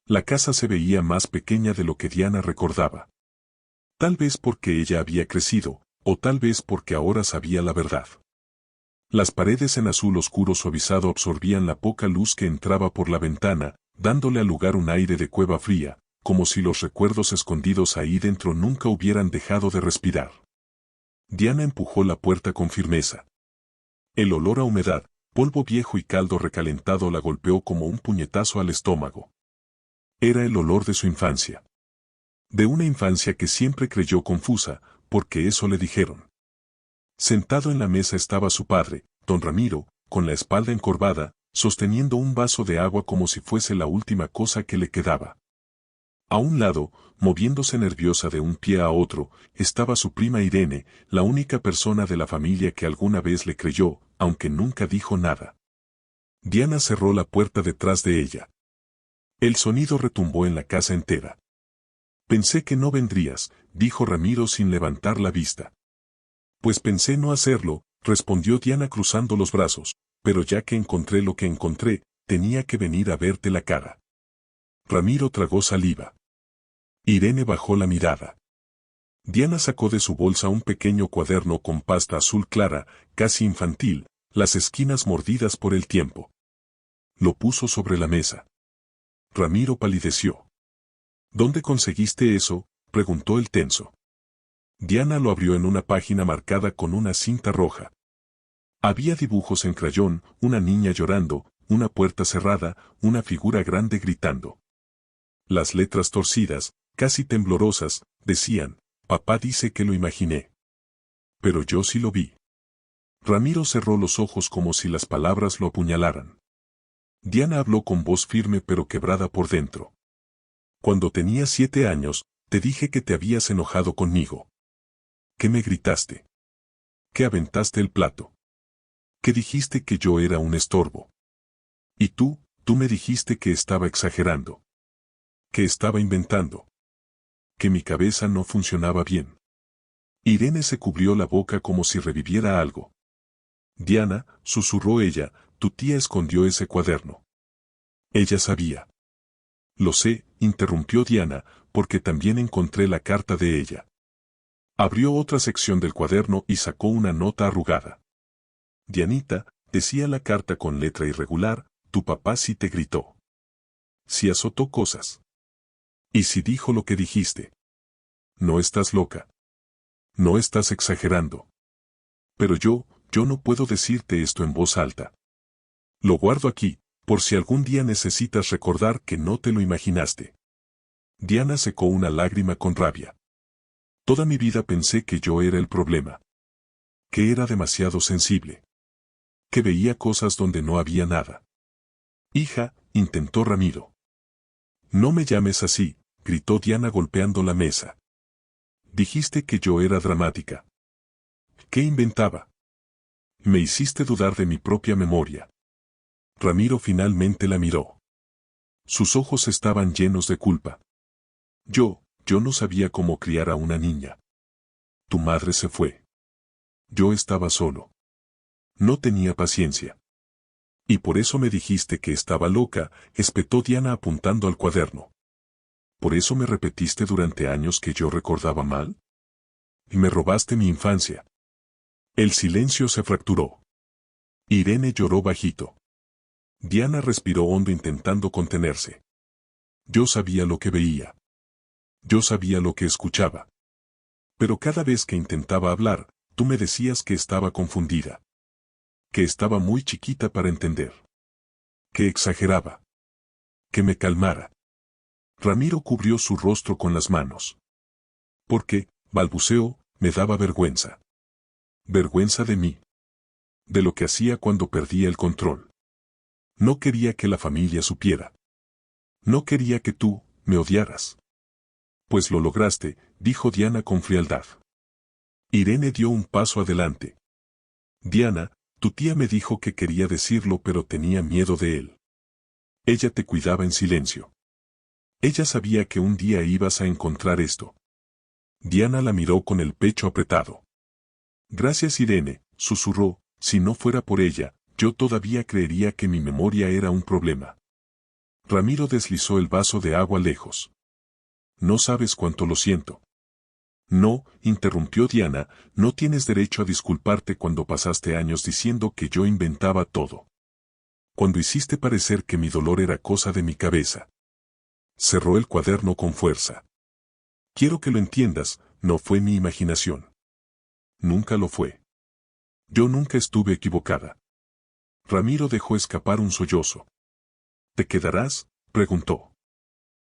La casa se veía más pequeña de lo que Diana recordaba. Tal vez porque ella había crecido, o tal vez porque ahora sabía la verdad. Las paredes en azul oscuro suavizado absorbían la poca luz que entraba por la ventana, dándole al lugar un aire de cueva fría, como si los recuerdos escondidos ahí dentro nunca hubieran dejado de respirar. Diana empujó la puerta con firmeza. El olor a humedad, polvo viejo y caldo recalentado la golpeó como un puñetazo al estómago. Era el olor de su infancia. De una infancia que siempre creyó confusa, porque eso le dijeron. Sentado en la mesa estaba su padre, don Ramiro, con la espalda encorvada, sosteniendo un vaso de agua como si fuese la última cosa que le quedaba. A un lado, moviéndose nerviosa de un pie a otro, estaba su prima Irene, la única persona de la familia que alguna vez le creyó, aunque nunca dijo nada. Diana cerró la puerta detrás de ella. El sonido retumbó en la casa entera. Pensé que no vendrías, dijo Ramiro sin levantar la vista. Pues pensé no hacerlo, respondió Diana cruzando los brazos, pero ya que encontré lo que encontré, tenía que venir a verte la cara. Ramiro tragó saliva. Irene bajó la mirada. Diana sacó de su bolsa un pequeño cuaderno con pasta azul clara, casi infantil, las esquinas mordidas por el tiempo. Lo puso sobre la mesa. Ramiro palideció. ¿Dónde conseguiste eso?, preguntó el tenso. Diana lo abrió en una página marcada con una cinta roja. Había dibujos en crayón, una niña llorando, una puerta cerrada, una figura grande gritando. Las letras torcidas, casi temblorosas, decían, papá dice que lo imaginé. Pero yo sí lo vi. Ramiro cerró los ojos como si las palabras lo apuñalaran. Diana habló con voz firme pero quebrada por dentro. Cuando tenía 7 años, te dije que te habías enojado conmigo. ¿Qué me gritaste? ¿Qué aventaste el plato? ¿Qué dijiste que yo era un estorbo? Y tú me dijiste que estaba exagerando. Que estaba inventando. Que mi cabeza no funcionaba bien. Irene se cubrió la boca como si reviviera algo. Diana, susurró ella, tu tía escondió ese cuaderno. Ella sabía. Lo sé, interrumpió Diana, porque también encontré la carta de ella. Abrió otra sección del cuaderno y sacó una nota arrugada. Dianita, decía la carta con letra irregular, tu papá sí te gritó. Sí azotó cosas. Y sí dijo lo que dijiste. No estás loca. No estás exagerando. Pero yo no puedo decirte esto en voz alta. Lo guardo aquí, por si algún día necesitas recordar que no te lo imaginaste. Diana secó una lágrima con rabia. Toda mi vida pensé que yo era el problema. Que era demasiado sensible. Que veía cosas donde no había nada. Hija, intentó Ramiro. No me llames así, gritó Diana golpeando la mesa. Dijiste que yo era dramática. ¿Qué inventaba? Me hiciste dudar de mi propia memoria. Ramiro finalmente la miró. Sus ojos estaban llenos de culpa. Yo no sabía cómo criar a una niña. Tu madre se fue. Yo estaba solo. No tenía paciencia. Y por eso me dijiste que estaba loca, espetó Diana apuntando al cuaderno. ¿Por eso me repetiste durante años que yo recordaba mal? Y me robaste mi infancia. El silencio se fracturó. Irene lloró bajito. Diana respiró hondo intentando contenerse. Yo sabía lo que veía. Yo sabía lo que escuchaba. Pero cada vez que intentaba hablar, tú me decías que estaba confundida. Que estaba muy chiquita para entender. Que exageraba. Que me calmara. Ramiro cubrió su rostro con las manos. Porque, balbuceó, me daba vergüenza. Vergüenza de mí. De lo que hacía cuando perdía el control. No quería que la familia supiera. No quería que tú me odiaras. Pues lo lograste, dijo Diana con frialdad. Irene dio un paso adelante. Diana, tu tía me dijo que quería decirlo pero tenía miedo de él. Ella te cuidaba en silencio. Ella sabía que un día ibas a encontrar esto. Diana la miró con el pecho apretado. Gracias Irene, susurró, si no fuera por ella, yo todavía creería que mi memoria era un problema. Ramiro deslizó el vaso de agua lejos. No sabes cuánto lo siento. No, interrumpió Diana, no tienes derecho a disculparte cuando pasaste años diciendo que yo inventaba todo. Cuando hiciste parecer que mi dolor era cosa de mi cabeza. Cerró el cuaderno con fuerza. Quiero que lo entiendas, no fue mi imaginación. Nunca lo fue. Yo nunca estuve equivocada. Ramiro dejó escapar un sollozo. ¿Te quedarás?, preguntó.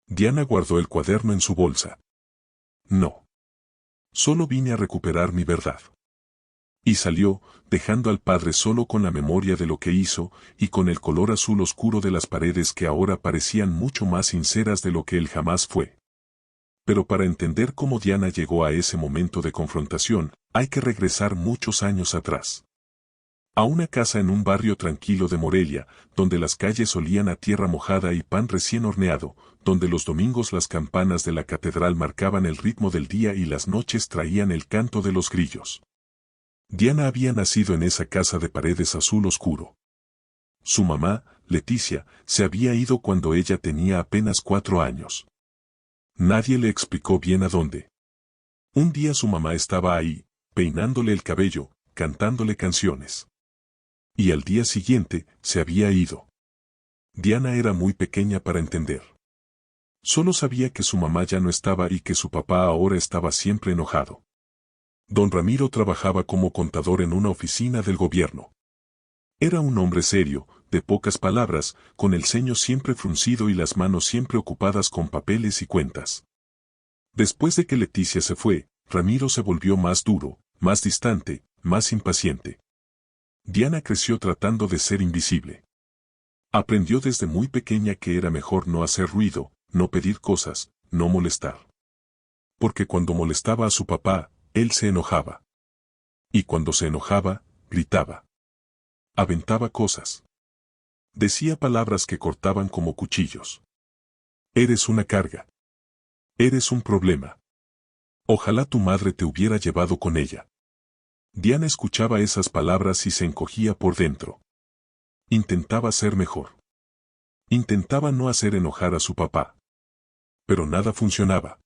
Diana guardó el cuaderno en su bolsa. No. Solo vine a recuperar mi verdad. Y salió, dejando al padre solo con la memoria de lo que hizo, y con el color azul oscuro de las paredes que ahora parecían mucho más sinceras de lo que él jamás fue. Pero para entender cómo Diana llegó a ese momento de confrontación, hay que regresar muchos años atrás. A una casa en un barrio tranquilo de Morelia, donde las calles olían a tierra mojada y pan recién horneado, donde los domingos las campanas de la catedral marcaban el ritmo del día y las noches traían el canto de los grillos. Diana había nacido en esa casa de paredes azul oscuro. Su mamá, Leticia, se había ido cuando ella tenía apenas 4 años. Nadie le explicó bien a dónde. Un día su mamá estaba ahí, peinándole el cabello, cantándole canciones. Y al día siguiente, se había ido. Diana era muy pequeña para entender. Solo sabía que su mamá ya no estaba y que su papá ahora estaba siempre enojado. Don Ramiro trabajaba como contador en una oficina del gobierno. Era un hombre serio, de pocas palabras, con el ceño siempre fruncido y las manos siempre ocupadas con papeles y cuentas. Después de que Leticia se fue, Ramiro se volvió más duro, más distante, más impaciente. Diana creció tratando de ser invisible. Aprendió desde muy pequeña que era mejor no hacer ruido, no pedir cosas, no molestar. Porque cuando molestaba a su papá, él se enojaba. Y cuando se enojaba, gritaba. Aventaba cosas. Decía palabras que cortaban como cuchillos. Eres una carga. Eres un problema. Ojalá tu madre te hubiera llevado con ella. Diana escuchaba esas palabras y se encogía por dentro. Intentaba ser mejor. Intentaba no hacer enojar a su papá. Pero nada funcionaba.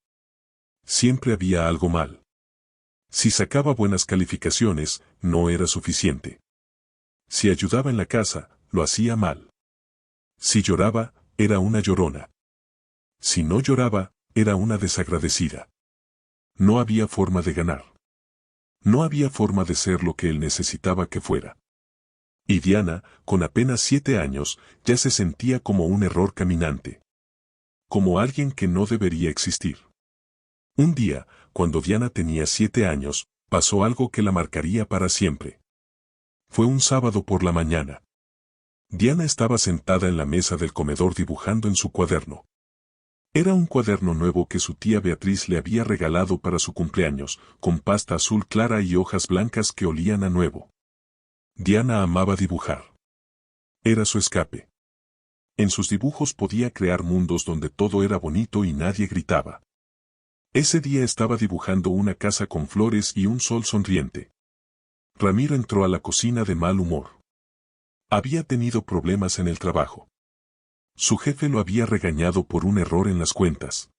Siempre había algo mal. Si sacaba buenas calificaciones, no era suficiente. Si ayudaba en la casa, lo hacía mal. Si lloraba, era una llorona. Si no lloraba, era una desagradecida. No había forma de ganar. No había forma de ser lo que él necesitaba que fuera. Y Diana, con apenas 7 años, ya se sentía como un error caminante. Como alguien que no debería existir. Un día, cuando Diana tenía 7 años, pasó algo que la marcaría para siempre. Fue un sábado por la mañana. Diana estaba sentada en la mesa del comedor dibujando en su cuaderno. Era un cuaderno nuevo que su tía Beatriz le había regalado para su cumpleaños, con pasta azul clara y hojas blancas que olían a nuevo. Diana amaba dibujar. Era su escape. En sus dibujos podía crear mundos donde todo era bonito y nadie gritaba. Ese día estaba dibujando una casa con flores y un sol sonriente. Ramiro entró a la cocina de mal humor. Había tenido problemas en el trabajo. Su jefe lo había regañado por un error en las cuentas.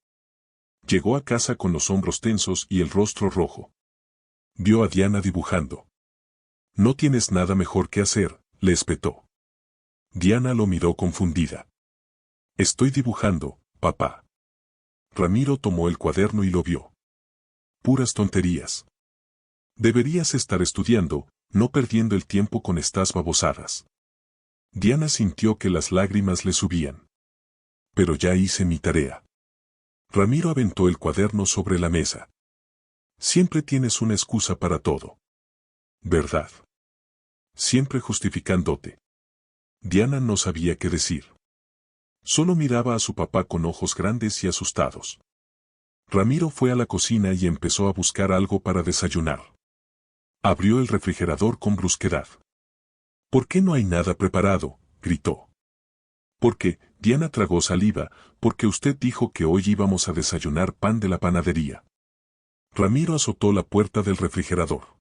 Llegó a casa con los hombros tensos y el rostro rojo. Vio a Diana dibujando. «No tienes nada mejor que hacer», le espetó. Diana lo miró confundida. «Estoy dibujando, papá». Ramiro tomó el cuaderno y lo vio. «Puras tonterías. Deberías estar estudiando, no perdiendo el tiempo con estas babosadas». Diana sintió que las lágrimas le subían. «Pero ya hice mi tarea». Ramiro aventó el cuaderno sobre la mesa. «Siempre tienes una excusa para todo. ¿Verdad? Siempre justificándote». Diana no sabía qué decir. Solo miraba a su papá con ojos grandes y asustados. Ramiro fue a la cocina y empezó a buscar algo para desayunar. Abrió el refrigerador con brusquedad. «¿Por qué no hay nada preparado?», gritó. «Porque», Diana tragó saliva, «porque usted dijo que hoy íbamos a desayunar pan de la panadería». Ramiro azotó la puerta del refrigerador.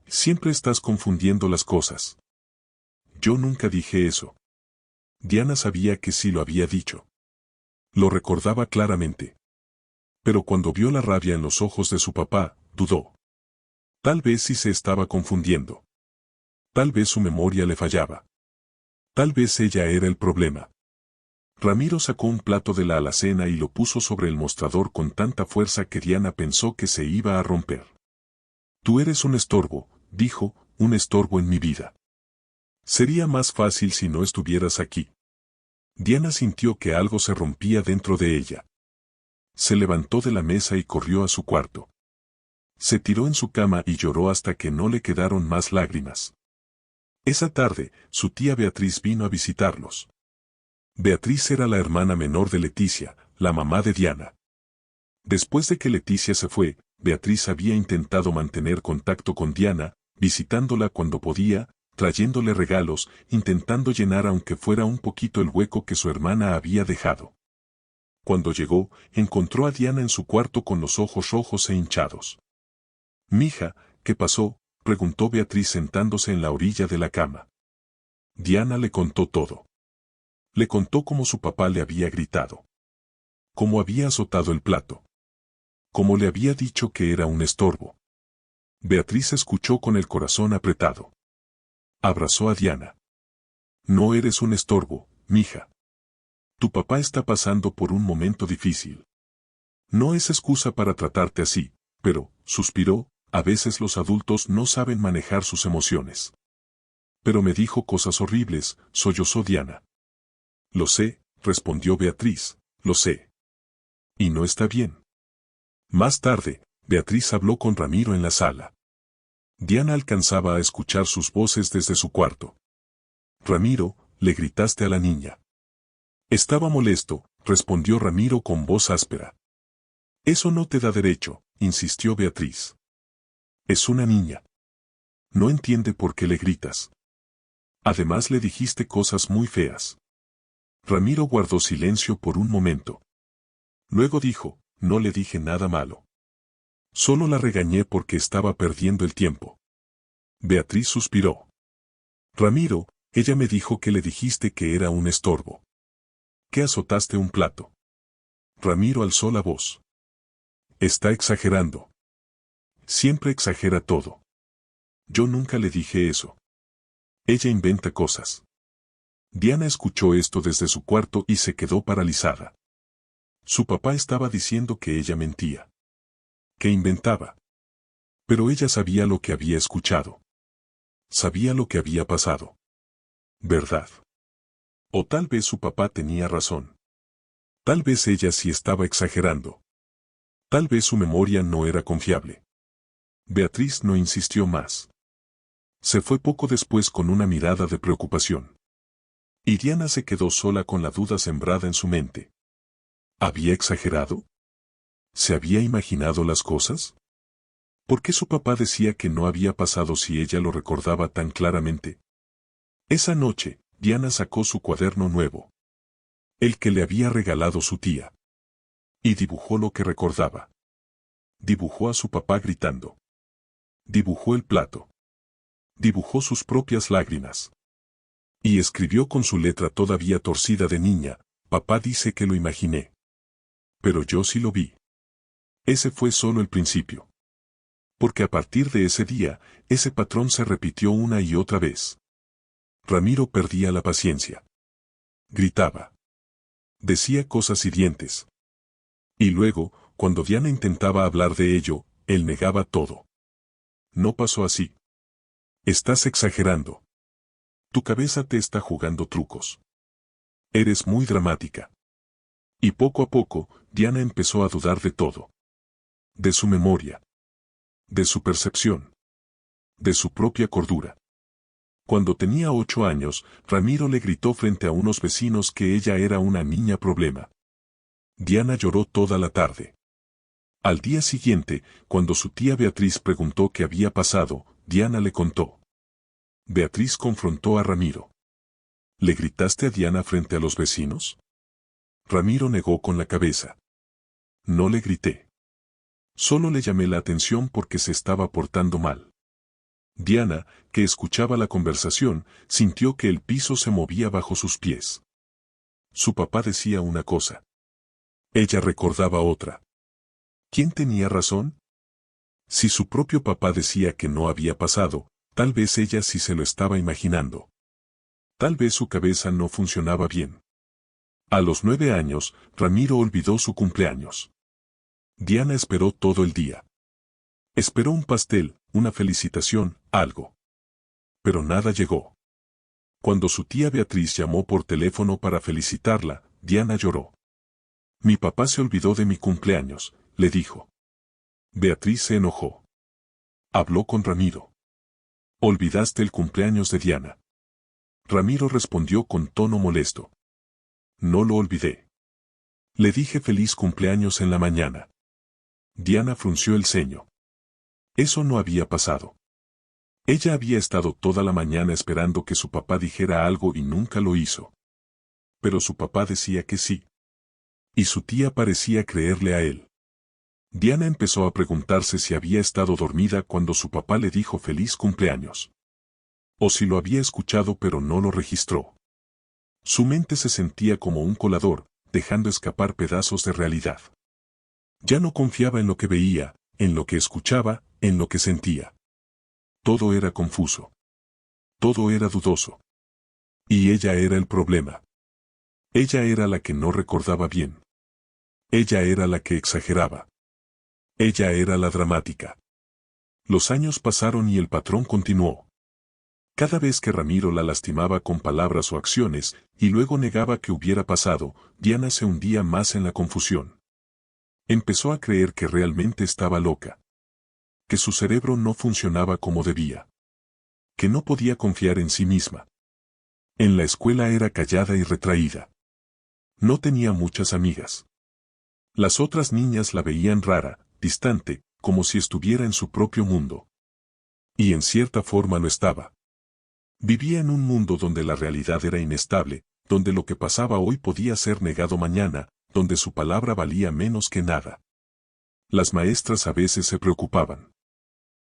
«Siempre estás confundiendo las cosas». «Yo nunca dije eso». Diana sabía que sí lo había dicho. Lo recordaba claramente. Pero cuando vio la rabia en los ojos de su papá, dudó. Tal vez sí se estaba confundiendo. Tal vez su memoria le fallaba. Tal vez ella era el problema. Ramiro sacó un plato de la alacena y lo puso sobre el mostrador con tanta fuerza que Diana pensó que se iba a romper. Tú eres un estorbo, dijo, un estorbo en mi vida. Sería más fácil si no estuvieras aquí. Diana sintió que algo se rompía dentro de ella. Se levantó de la mesa y corrió a su cuarto. Se tiró en su cama y lloró hasta que no le quedaron más lágrimas. Esa tarde, su tía Beatriz vino a visitarlos. Beatriz era la hermana menor de Leticia, la mamá de Diana. Después de que Leticia se fue, Beatriz había intentado mantener contacto con Diana, visitándola cuando podía, trayéndole regalos, intentando llenar aunque fuera un poquito el hueco que su hermana había dejado. Cuando llegó, encontró a Diana en su cuarto con los ojos rojos e hinchados. «Mija, ¿qué pasó?», preguntó Beatriz sentándose en la orilla de la cama. Diana le contó todo. Le contó cómo su papá le había gritado. Cómo había azotado el plato. Cómo le había dicho que era un estorbo. Beatriz escuchó con el corazón apretado. Abrazó a Diana. «No eres un estorbo, mija. Tu papá está pasando por un momento difícil. No es excusa para tratarte así, pero», suspiró, «a veces los adultos no saben manejar sus emociones». «Pero me dijo cosas horribles», sollozó Diana. «Lo sé», respondió Beatriz, «lo sé. Y no está bien». Más tarde, Beatriz habló con Ramiro en la sala. Diana alcanzaba a escuchar sus voces desde su cuarto. «Ramiro, le gritaste a la niña». «Estaba molesto», respondió Ramiro con voz áspera. «Eso no te da derecho», insistió Beatriz. «Es una niña. No entiende por qué le gritas. Además le dijiste cosas muy feas». Ramiro guardó silencio por un momento. Luego dijo, «No le dije nada malo. Solo la regañé porque estaba perdiendo el tiempo». Beatriz suspiró. «Ramiro, ella me dijo que le dijiste que era un estorbo. Que azotaste un plato». Ramiro alzó la voz. «Está exagerando. Siempre exagera todo. Yo nunca le dije eso. Ella inventa cosas». Diana escuchó esto desde su cuarto y se quedó paralizada. Su papá estaba diciendo que ella mentía. Que inventaba. Pero ella sabía lo que había escuchado. Sabía lo que había pasado. ¿Verdad? O tal vez su papá tenía razón. Tal vez ella sí estaba exagerando. Tal vez su memoria no era confiable. Beatriz no insistió más. Se fue poco después con una mirada de preocupación. Y Diana se quedó sola con la duda sembrada en su mente. ¿Había exagerado? ¿Se había imaginado las cosas? ¿Por qué su papá decía que no había pasado si ella lo recordaba tan claramente? Esa noche, Diana sacó su cuaderno nuevo. El que le había regalado su tía. Y dibujó lo que recordaba. Dibujó a su papá gritando. Dibujó el plato. Dibujó sus propias lágrimas. Y escribió con su letra todavía torcida de niña, «Papá dice que lo imaginé. Pero yo sí lo vi». Ese fue solo el principio. Porque a partir de ese día, ese patrón se repitió una y otra vez. Ramiro perdía la paciencia. Gritaba. Decía cosas hirientes. Y luego, cuando Diana intentaba hablar de ello, él negaba todo. «No pasó así. Estás exagerando. Tu cabeza te está jugando trucos. Eres muy dramática». Y poco a poco, Diana empezó a dudar de todo. De su memoria. De su percepción. De su propia cordura. Cuando tenía 8 años, Ramiro le gritó frente a unos vecinos que ella era una niña problema. Diana lloró toda la tarde. Al día siguiente, cuando su tía Beatriz preguntó qué había pasado, Diana le contó. Beatriz confrontó a Ramiro. ¿Le gritaste a Diana frente a los vecinos? Ramiro negó con la cabeza. No le grité. Solo le llamé la atención porque se estaba portando mal. Diana, que escuchaba la conversación, sintió que el piso se movía bajo sus pies. Su papá decía una cosa. Ella recordaba otra. ¿Quién tenía razón? Si su propio papá decía que no había pasado, tal vez ella sí se lo estaba imaginando. Tal vez su cabeza no funcionaba bien. A los 9 años, Ramiro olvidó su cumpleaños. Diana esperó todo el día. Esperó un pastel, una felicitación, algo. Pero nada llegó. Cuando su tía Beatriz llamó por teléfono para felicitarla, Diana lloró. Mi papá se olvidó de mi cumpleaños, le dijo. Beatriz se enojó. Habló con Ramiro. Olvidaste el cumpleaños de Diana. Ramiro respondió con tono molesto. No lo olvidé. Le dije feliz cumpleaños en la mañana. Diana frunció el ceño. Eso no había pasado. Ella había estado toda la mañana esperando que su papá dijera algo y nunca lo hizo. Pero su papá decía que sí. Y su tía parecía creerle a él. Diana empezó a preguntarse si había estado dormida cuando su papá le dijo feliz cumpleaños. O si lo había escuchado pero no lo registró. Su mente se sentía como un colador, dejando escapar pedazos de realidad. Ya no confiaba en lo que veía, en lo que escuchaba, en lo que sentía. Todo era confuso. Todo era dudoso. Y ella era el problema. Ella era la que no recordaba bien. Ella era la que exageraba. Ella era la dramática. Los años pasaron y el patrón continuó. Cada vez que Ramiro la lastimaba con palabras o acciones, y luego negaba que hubiera pasado, Diana se hundía más en la confusión. Empezó a creer que realmente estaba loca. Que su cerebro no funcionaba como debía. Que no podía confiar en sí misma. En la escuela era callada y retraída. No tenía muchas amigas. Las otras niñas la veían rara, distante, como si estuviera en su propio mundo. Y en cierta forma lo estaba. Vivía en un mundo donde la realidad era inestable, donde lo que pasaba hoy podía ser negado mañana, donde su palabra valía menos que nada. Las maestras a veces se preocupaban.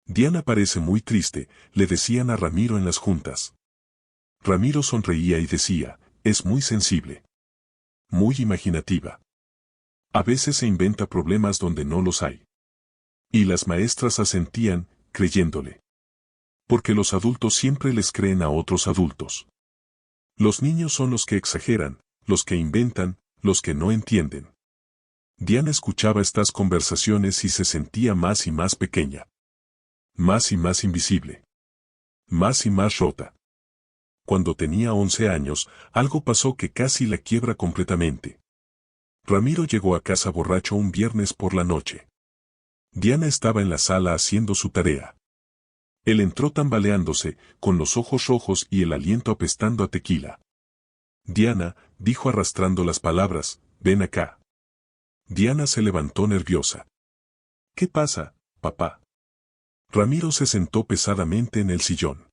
Diana parece muy triste, le decían a Ramiro en las juntas. Ramiro sonreía y decía, es muy sensible. Muy imaginativa. A veces se inventa problemas donde no los hay. Y las maestras asentían, creyéndole. Porque los adultos siempre les creen a otros adultos. Los niños son los que exageran, los que inventan, los que no entienden. Diana escuchaba estas conversaciones y se sentía más y más pequeña. Más y más invisible. Más y más rota. Cuando tenía 11 años, algo pasó que casi la quiebra completamente. Ramiro llegó a casa borracho un viernes por la noche. Diana estaba en la sala haciendo su tarea. Él entró tambaleándose, con los ojos rojos y el aliento apestando a tequila. Diana, dijo arrastrando las palabras, ven acá. Diana se levantó nerviosa. ¿Qué pasa, papá? Ramiro se sentó pesadamente en el sillón.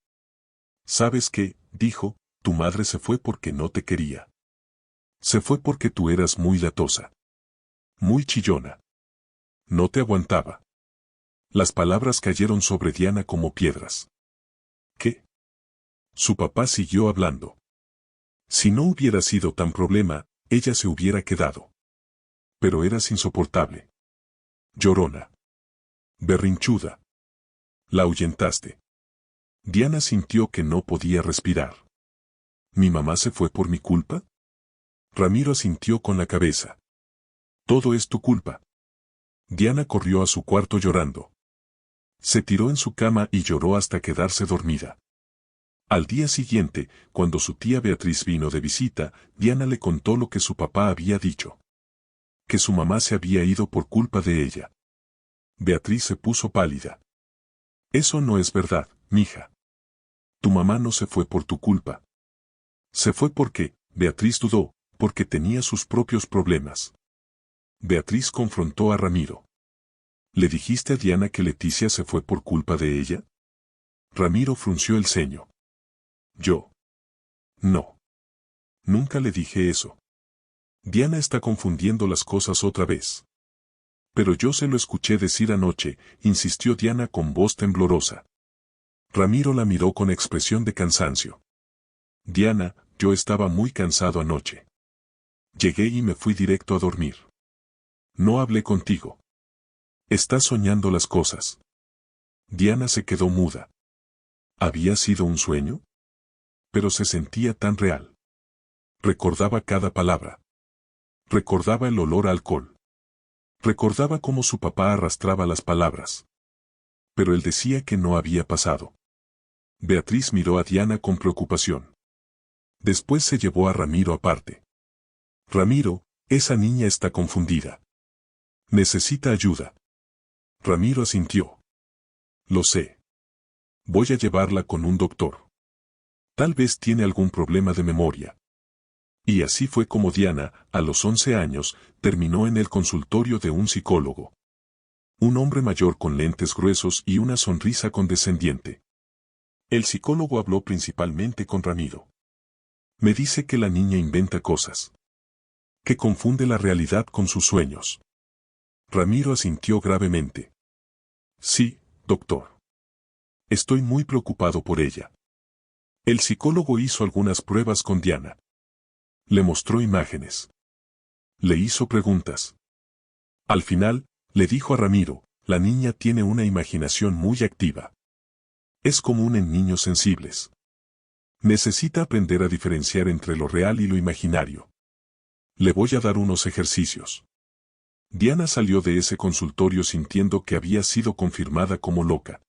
¿Sabes qué? Dijo, tu madre se fue porque no te quería. Se fue porque tú eras muy latosa. Muy chillona. No te aguantaba. Las palabras cayeron sobre Diana como piedras. ¿Qué? Su papá siguió hablando. Si no hubiera sido tan problema, ella se hubiera quedado. Pero eras insoportable. Llorona. Berrinchuda. La ahuyentaste. Diana sintió que no podía respirar. ¿Mi mamá se fue por mi culpa? Ramiro asintió con la cabeza. Todo es tu culpa. Diana corrió a su cuarto llorando. Se tiró en su cama y lloró hasta quedarse dormida. Al día siguiente, cuando su tía Beatriz vino de visita, Diana le contó lo que su papá había dicho. Que su mamá se había ido por culpa de ella. Beatriz se puso pálida. Eso no es verdad, mija. Tu mamá no se fue por tu culpa. Se fue porque, Beatriz dudó, porque tenía sus propios problemas. Beatriz confrontó a Ramiro. ¿Le dijiste a Diana que Leticia se fue por culpa de ella? Ramiro frunció el ceño. Yo. No. Nunca le dije eso. Diana está confundiendo las cosas otra vez. Pero yo se lo escuché decir anoche, insistió Diana con voz temblorosa. Ramiro la miró con expresión de cansancio. Diana, yo estaba muy cansado anoche. Llegué y me fui directo a dormir. No hablé contigo. Estás soñando las cosas. Diana se quedó muda. ¿Había sido un sueño? Pero se sentía tan real. Recordaba cada palabra. Recordaba el olor a alcohol. Recordaba cómo su papá arrastraba las palabras. Pero él decía que no había pasado. Beatriz miró a Diana con preocupación. Después se llevó a Ramiro aparte. Ramiro, esa niña está confundida. Necesita ayuda. Ramiro asintió. Lo sé. Voy a llevarla con un doctor. Tal vez tiene algún problema de memoria. Y así fue como Diana, a los 11 años, terminó en el consultorio de un psicólogo. Un hombre mayor con lentes gruesos y una sonrisa condescendiente. El psicólogo habló principalmente con Ramiro. Me dice que la niña inventa cosas. Que confunde la realidad con sus sueños. Ramiro asintió gravemente. Sí, doctor. Estoy muy preocupado por ella. El psicólogo hizo algunas pruebas con Diana. Le mostró imágenes. Le hizo preguntas. Al final, le dijo a Ramiro, la niña tiene una imaginación muy activa. Es común en niños sensibles. Necesita aprender a diferenciar entre lo real y lo imaginario. Le voy a dar unos ejercicios. Diana salió de ese consultorio sintiendo que había sido confirmada como loca.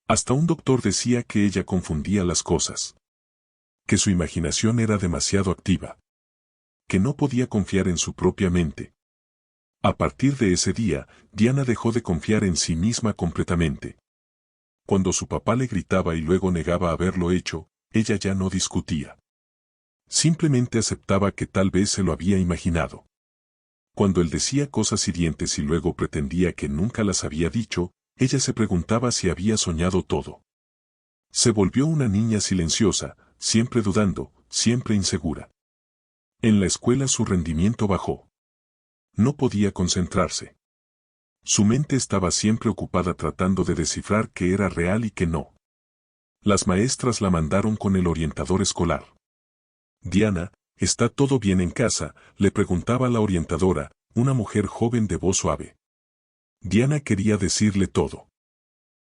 Hasta un doctor decía que ella confundía las cosas. Que su imaginación era demasiado activa. Que no podía confiar en su propia mente. A partir de ese día, Diana dejó de confiar en sí misma completamente. Cuando su papá le gritaba y luego negaba haberlo hecho, ella ya no discutía. Simplemente aceptaba que tal vez se lo había imaginado. Cuando él decía cosas hirientes y luego pretendía que nunca las había dicho, ella se preguntaba si había soñado todo. Se volvió una niña silenciosa, siempre dudando, siempre insegura. En la escuela su rendimiento bajó. No podía concentrarse. Su mente estaba siempre ocupada tratando de descifrar qué era real y qué no. Las maestras la mandaron con el orientador escolar. Diana, ¿está todo bien en casa?, le preguntaba a la orientadora, una mujer joven de voz suave. Diana quería decirle todo.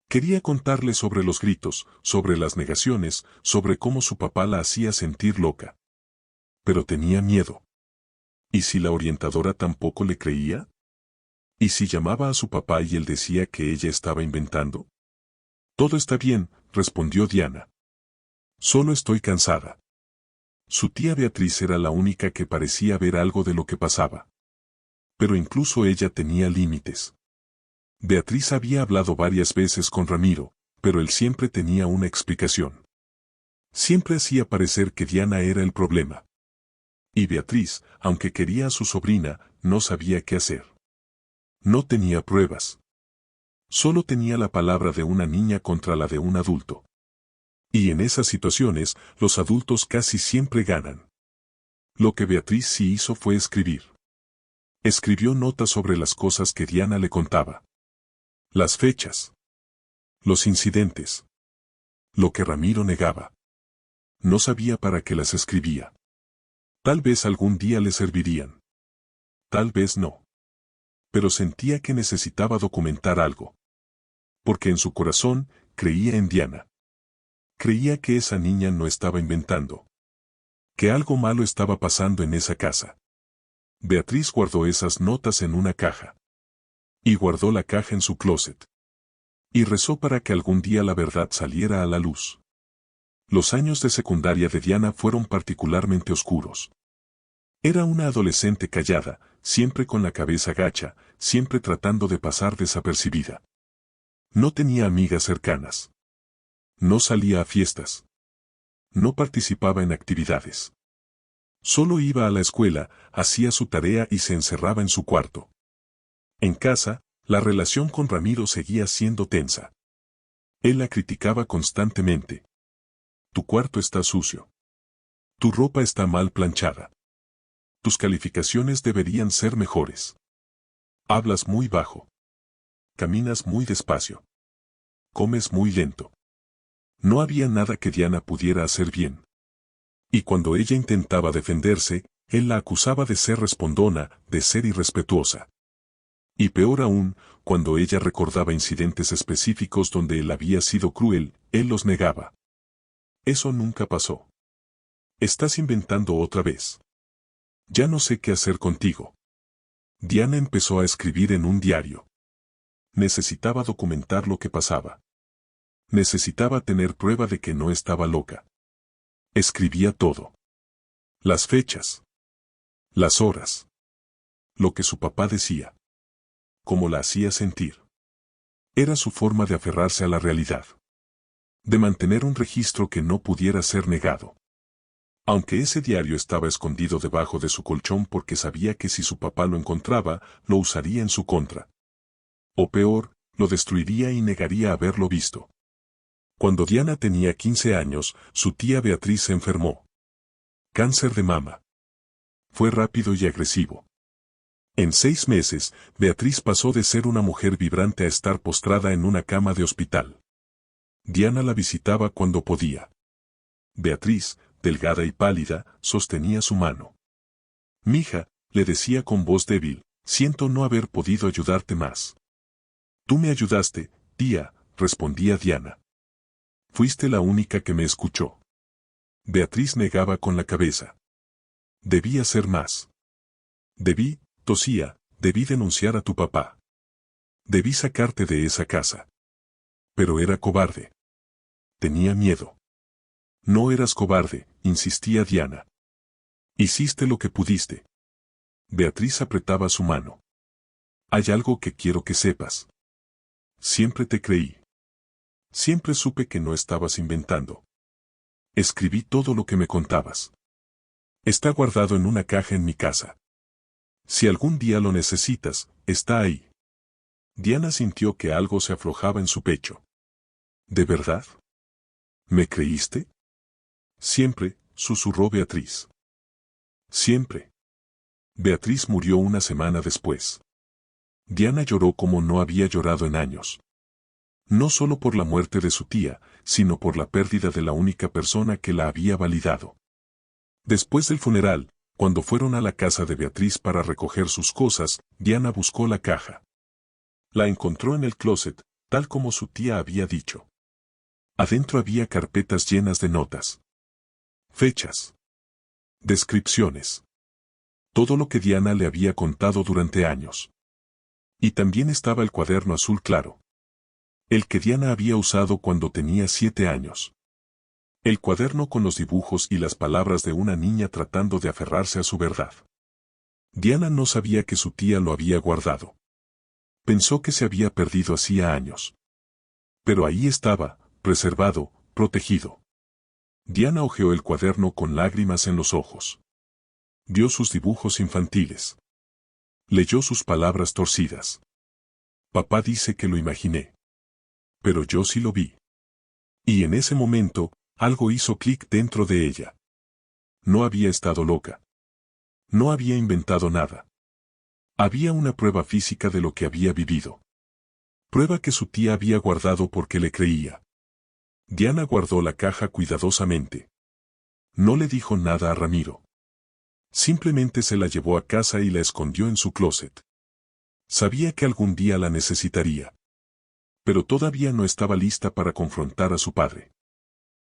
Quería contarle sobre los gritos, sobre las negaciones, sobre cómo su papá la hacía sentir loca. Pero tenía miedo. ¿Y si la orientadora tampoco le creía? ¿Y si llamaba a su papá y él decía que ella estaba inventando? Todo está bien, respondió Diana. Solo estoy cansada. Su tía Beatriz era la única que parecía ver algo de lo que pasaba. Pero incluso ella tenía límites. Beatriz había hablado varias veces con Ramiro, pero él siempre tenía una explicación. Siempre hacía parecer que Diana era el problema. Y Beatriz, aunque quería a su sobrina, no sabía qué hacer. No tenía pruebas. Solo tenía la palabra de una niña contra la de un adulto. Y en esas situaciones, los adultos casi siempre ganan. Lo que Beatriz sí hizo fue escribir. Escribió notas sobre las cosas que Diana le contaba. Las fechas. Los incidentes. Lo que Ramiro negaba. No sabía para qué las escribía. Tal vez algún día le servirían. Tal vez no. Pero sentía que necesitaba documentar algo. Porque en su corazón, creía en Diana. Creía que esa niña no estaba inventando. Que algo malo estaba pasando en esa casa. Beatriz guardó esas notas en una caja. Y guardó la caja en su closet. Y rezó para que algún día la verdad saliera a la luz. Los años de secundaria de Diana fueron particularmente oscuros. Era una adolescente callada, siempre con la cabeza gacha, siempre tratando de pasar desapercibida. No tenía amigas cercanas. No salía a fiestas. No participaba en actividades. Solo iba a la escuela, hacía su tarea y se encerraba en su cuarto. En casa, la relación con Ramiro seguía siendo tensa. Él la criticaba constantemente. Tu cuarto está sucio. Tu ropa está mal planchada. Tus calificaciones deberían ser mejores. Hablas muy bajo. Caminas muy despacio. Comes muy lento. No había nada que Diana pudiera hacer bien. Y cuando ella intentaba defenderse, Él la acusaba de ser respondona, de ser irrespetuosa. Y peor aún, cuando ella recordaba incidentes específicos donde él había sido cruel, él los negaba. Eso nunca pasó. Estás inventando otra vez. Ya no sé qué hacer contigo. Diana empezó a escribir en un diario. Necesitaba documentar lo que pasaba. Necesitaba tener prueba de que no estaba loca. Escribía todo. Las fechas. Las horas. Lo que su papá decía. Cómo la hacía sentir. Era su forma de aferrarse a la realidad. De mantener un registro que no pudiera ser negado. Aunque ese diario estaba escondido debajo de su colchón porque sabía que si su papá lo encontraba, lo usaría en su contra. O peor, lo destruiría y negaría haberlo visto. Cuando Diana tenía 15 años, su tía Beatriz se enfermó. Cáncer de mama. Fue rápido y agresivo. En 6 meses, Beatriz pasó de ser una mujer vibrante a estar postrada en una cama de hospital. Diana la visitaba cuando podía. Beatriz, delgada y pálida, sostenía su mano. «Mija», le decía con voz débil, «siento no haber podido ayudarte más». «Tú me ayudaste, tía», respondía Diana. «Fuiste la única que me escuchó». Beatriz negaba con la cabeza. «Debí hacer más. Debí», tosía, «debí denunciar a tu papá. Debí sacarte de esa casa». Pero era cobarde. Tenía miedo. «No eras cobarde», insistía Diana. «Hiciste lo que pudiste». Beatriz apretaba su mano. «Hay algo que quiero que sepas. Siempre te creí. Siempre supe que no estabas inventando. Escribí todo lo que me contabas. Está guardado en una caja en mi casa. Si algún día lo necesitas, está ahí». Diana sintió que algo se aflojaba en su pecho. «¿De verdad? ¿Me creíste?» «Siempre», susurró Beatriz. «Siempre». Beatriz murió una semana después. Diana lloró como no había llorado en años. No solo por la muerte de su tía, sino por la pérdida de la única persona que la había validado. Después del funeral, cuando fueron a la casa de Beatriz para recoger sus cosas, Diana buscó la caja. La encontró en el closet, tal como su tía había dicho. Adentro había carpetas llenas de notas. Fechas. Descripciones. Todo lo que Diana le había contado durante años. Y también estaba el cuaderno azul claro. El que Diana había usado cuando tenía 7 años. El cuaderno con los dibujos y las palabras de una niña tratando de aferrarse a su verdad. Diana no sabía que su tía lo había guardado. Pensó que se había perdido hacía años. Pero ahí estaba, preservado, protegido. Diana hojeó el cuaderno con lágrimas en los ojos. Vio sus dibujos infantiles. Leyó sus palabras torcidas. Papá dice que lo imaginé. Pero yo sí lo vi. Y en ese momento, algo hizo clic dentro de ella. No había estado loca. No había inventado nada. Había una prueba física de lo que había vivido. Prueba que su tía había guardado porque le creía. Diana guardó la caja cuidadosamente. No le dijo nada a Ramiro. Simplemente se la llevó a casa y la escondió en su closet. Sabía que algún día la necesitaría. Pero todavía no estaba lista para confrontar a su padre.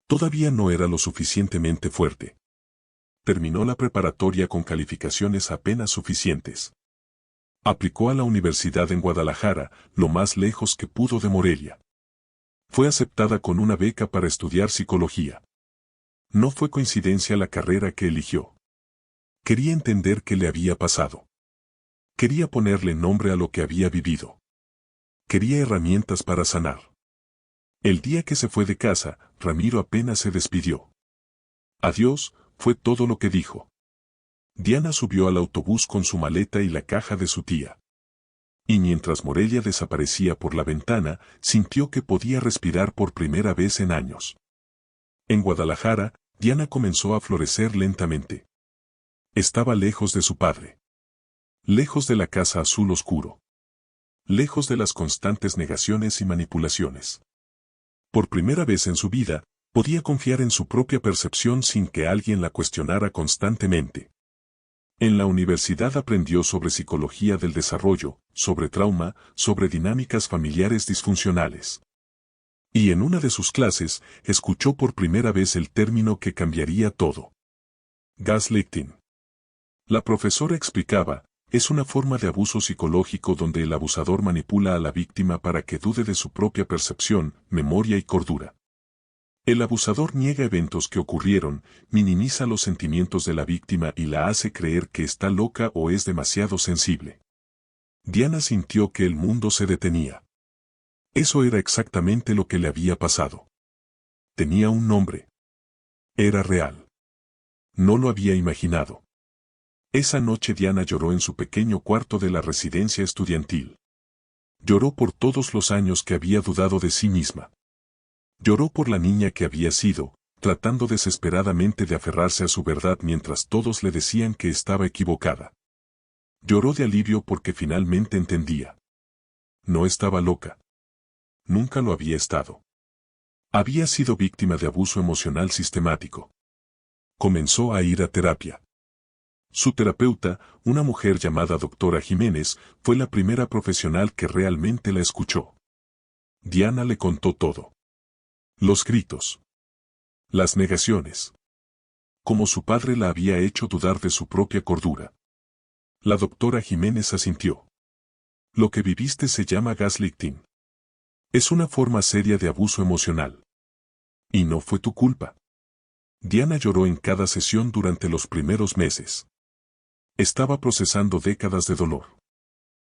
Todavía no era lo suficientemente fuerte. Terminó la preparatoria con calificaciones apenas suficientes. Aplicó a la universidad en Guadalajara, lo más lejos que pudo de Morelia. Fue aceptada con una beca para estudiar psicología. No fue coincidencia la carrera que eligió. Quería entender qué le había pasado. Quería ponerle nombre a lo que había vivido. Quería herramientas para sanar. El día que se fue de casa, Ramiro apenas se despidió. Adiós, fue todo lo que dijo. Diana subió al autobús con su maleta y la caja de su tía. Y mientras Morelia desaparecía por la ventana, sintió que podía respirar por primera vez en años. En Guadalajara, Diana comenzó a florecer lentamente. Estaba lejos de su padre. Lejos de la casa azul oscuro. Lejos de las constantes negaciones y manipulaciones. Por primera vez en su vida, podía confiar en su propia percepción sin que alguien la cuestionara constantemente. En la universidad aprendió sobre psicología del desarrollo, sobre trauma, sobre dinámicas familiares disfuncionales. Y en una de sus clases, escuchó por primera vez el término que cambiaría todo. Gaslighting. La profesora explicaba, es una forma de abuso psicológico donde el abusador manipula a la víctima para que dude de su propia percepción, memoria y cordura. El abusador niega eventos que ocurrieron, minimiza los sentimientos de la víctima y la hace creer que está loca o es demasiado sensible. Diana sintió que el mundo se detenía. Eso era exactamente lo que le había pasado. Tenía un nombre. Era real. No lo había imaginado. Esa noche Diana lloró en su pequeño cuarto de la residencia estudiantil. Lloró por todos los años que había dudado de sí misma. Lloró por la niña que había sido, tratando desesperadamente de aferrarse a su verdad mientras todos le decían que estaba equivocada. Lloró de alivio porque finalmente entendía. No estaba loca. Nunca lo había estado. Había sido víctima de abuso emocional sistemático. Comenzó a ir a terapia. Su terapeuta, una mujer llamada doctora Jiménez, fue la primera profesional que realmente la escuchó. Diana le contó todo. Los gritos. Las negaciones. Cómo su padre la había hecho dudar de su propia cordura. La doctora Jiménez asintió. Lo que viviste se llama gaslighting. Es una forma seria de abuso emocional. Y no fue tu culpa. Diana lloró en cada sesión durante los primeros meses. Estaba procesando décadas de dolor.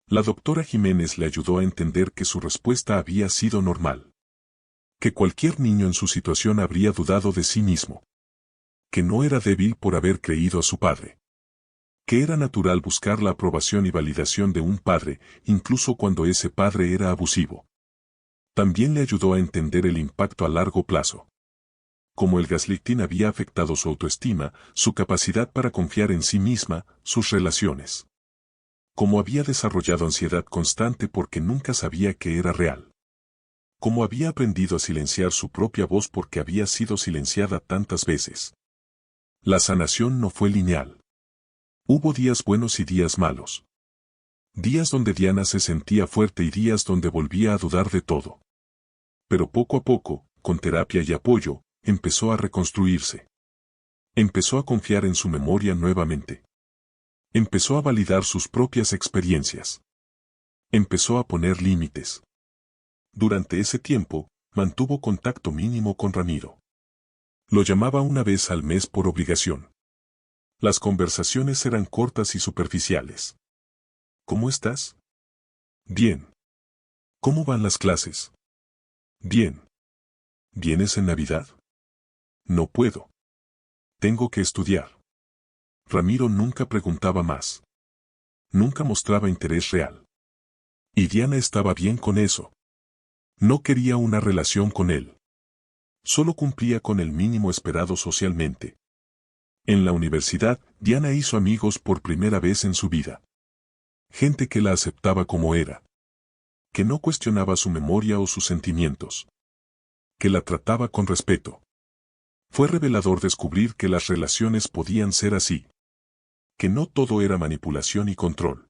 La doctora Jiménez le ayudó a entender que su respuesta había sido normal. Que cualquier niño en su situación habría dudado de sí mismo. Que no era débil por haber creído a su padre. Que era natural buscar la aprobación y validación de un padre, incluso cuando ese padre era abusivo. También le ayudó a entender el impacto a largo plazo. Cómo el gaslighting había afectado su autoestima, su capacidad para confiar en sí misma, sus relaciones. Cómo había desarrollado ansiedad constante porque nunca sabía que era real. Cómo había aprendido a silenciar su propia voz porque había sido silenciada tantas veces. La sanación no fue lineal. Hubo días buenos y días malos. Días donde Diana se sentía fuerte y días donde volvía a dudar de todo. Pero poco a poco, con terapia y apoyo, empezó a reconstruirse. Empezó a confiar en su memoria nuevamente. Empezó a validar sus propias experiencias. Empezó a poner límites. Durante ese tiempo, mantuvo contacto mínimo con Ramiro. Lo llamaba una vez al mes por obligación. Las conversaciones eran cortas y superficiales. ¿Cómo estás? Bien. ¿Cómo van las clases? Bien. ¿Vienes en Navidad? No puedo. Tengo que estudiar. Ramiro nunca preguntaba más. Nunca mostraba interés real. Y Diana estaba bien con eso. No quería una relación con él. Solo cumplía con el mínimo esperado socialmente. En la universidad, Diana hizo amigos por primera vez en su vida. Gente que la aceptaba como era. Que no cuestionaba su memoria o sus sentimientos. Que la trataba con respeto. Fue revelador descubrir que las relaciones podían ser así. Que no todo era manipulación y control.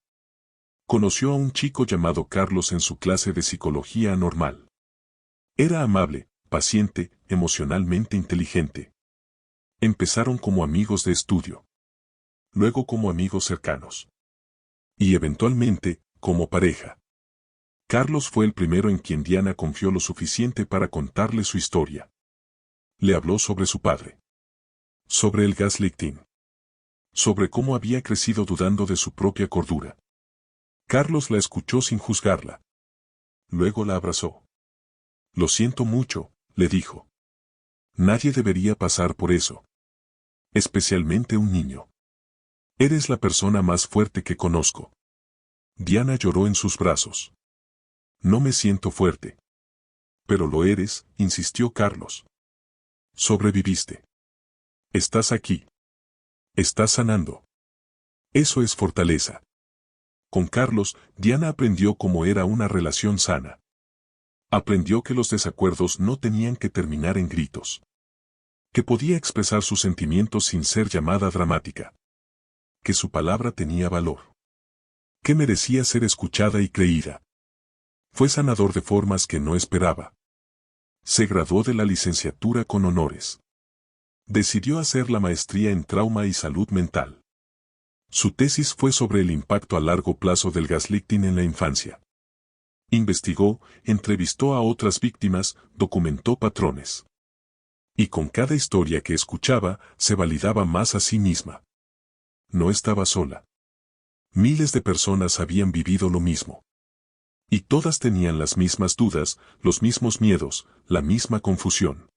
Conoció a un chico llamado Carlos en su clase de psicología anormal. Era amable, paciente, emocionalmente inteligente. Empezaron como amigos de estudio. Luego como amigos cercanos. Y eventualmente, como pareja. Carlos fue el primero en quien Diana confió lo suficiente para contarle su historia. Le habló sobre su padre. Sobre el gaslighting. Sobre cómo había crecido dudando de su propia cordura. Carlos la escuchó sin juzgarla. Luego la abrazó. Lo siento mucho, le dijo. Nadie debería pasar por eso. Especialmente un niño. Eres la persona más fuerte que conozco. Diana lloró en sus brazos. No me siento fuerte. Pero lo eres, insistió Carlos. Sobreviviste. Estás aquí. Estás sanando. Eso es fortaleza. Con Carlos, Diana aprendió cómo era una relación sana. Aprendió que los desacuerdos no tenían que terminar en gritos. Que podía expresar sus sentimientos sin ser llamada dramática. que su palabra tenía valor, que merecía ser escuchada y creída. Fue sanador de formas que no esperaba. Se graduó de la licenciatura con honores. Decidió hacer la maestría en trauma y salud mental. Su tesis fue sobre el impacto a largo plazo del gaslighting en la infancia. Investigó, entrevistó a otras víctimas, documentó patrones. Y con cada historia que escuchaba, se validaba más a sí misma. No estaba sola. Miles de personas habían vivido lo mismo. Y todas tenían las mismas dudas, los mismos miedos, la misma confusión.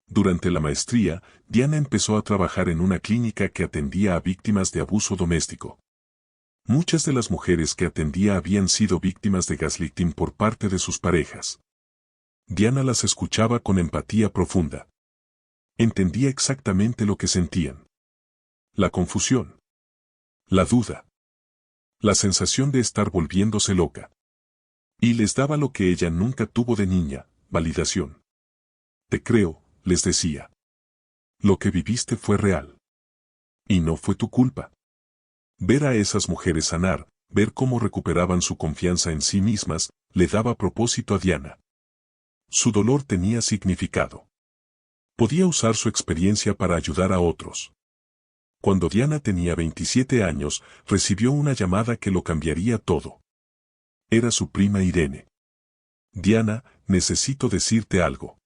Durante la maestría, Diana empezó a trabajar en una clínica que atendía a víctimas de abuso doméstico. Muchas de las mujeres que atendía habían sido víctimas de gaslighting por parte de sus parejas. Diana las escuchaba con empatía profunda. Entendía exactamente lo que sentían. La confusión. La duda. La sensación de estar volviéndose loca. Y les daba lo que ella nunca tuvo de niña, validación. Te creo, les decía. Lo que viviste fue real. Y no fue tu culpa. Ver a esas mujeres sanar, ver cómo recuperaban su confianza en sí mismas, le daba propósito a Diana. Su dolor tenía significado. Podía usar su experiencia para ayudar a otros. Cuando Diana tenía 27 años, recibió una llamada que lo cambiaría todo. Era su prima Irene. Diana, necesito decirte algo.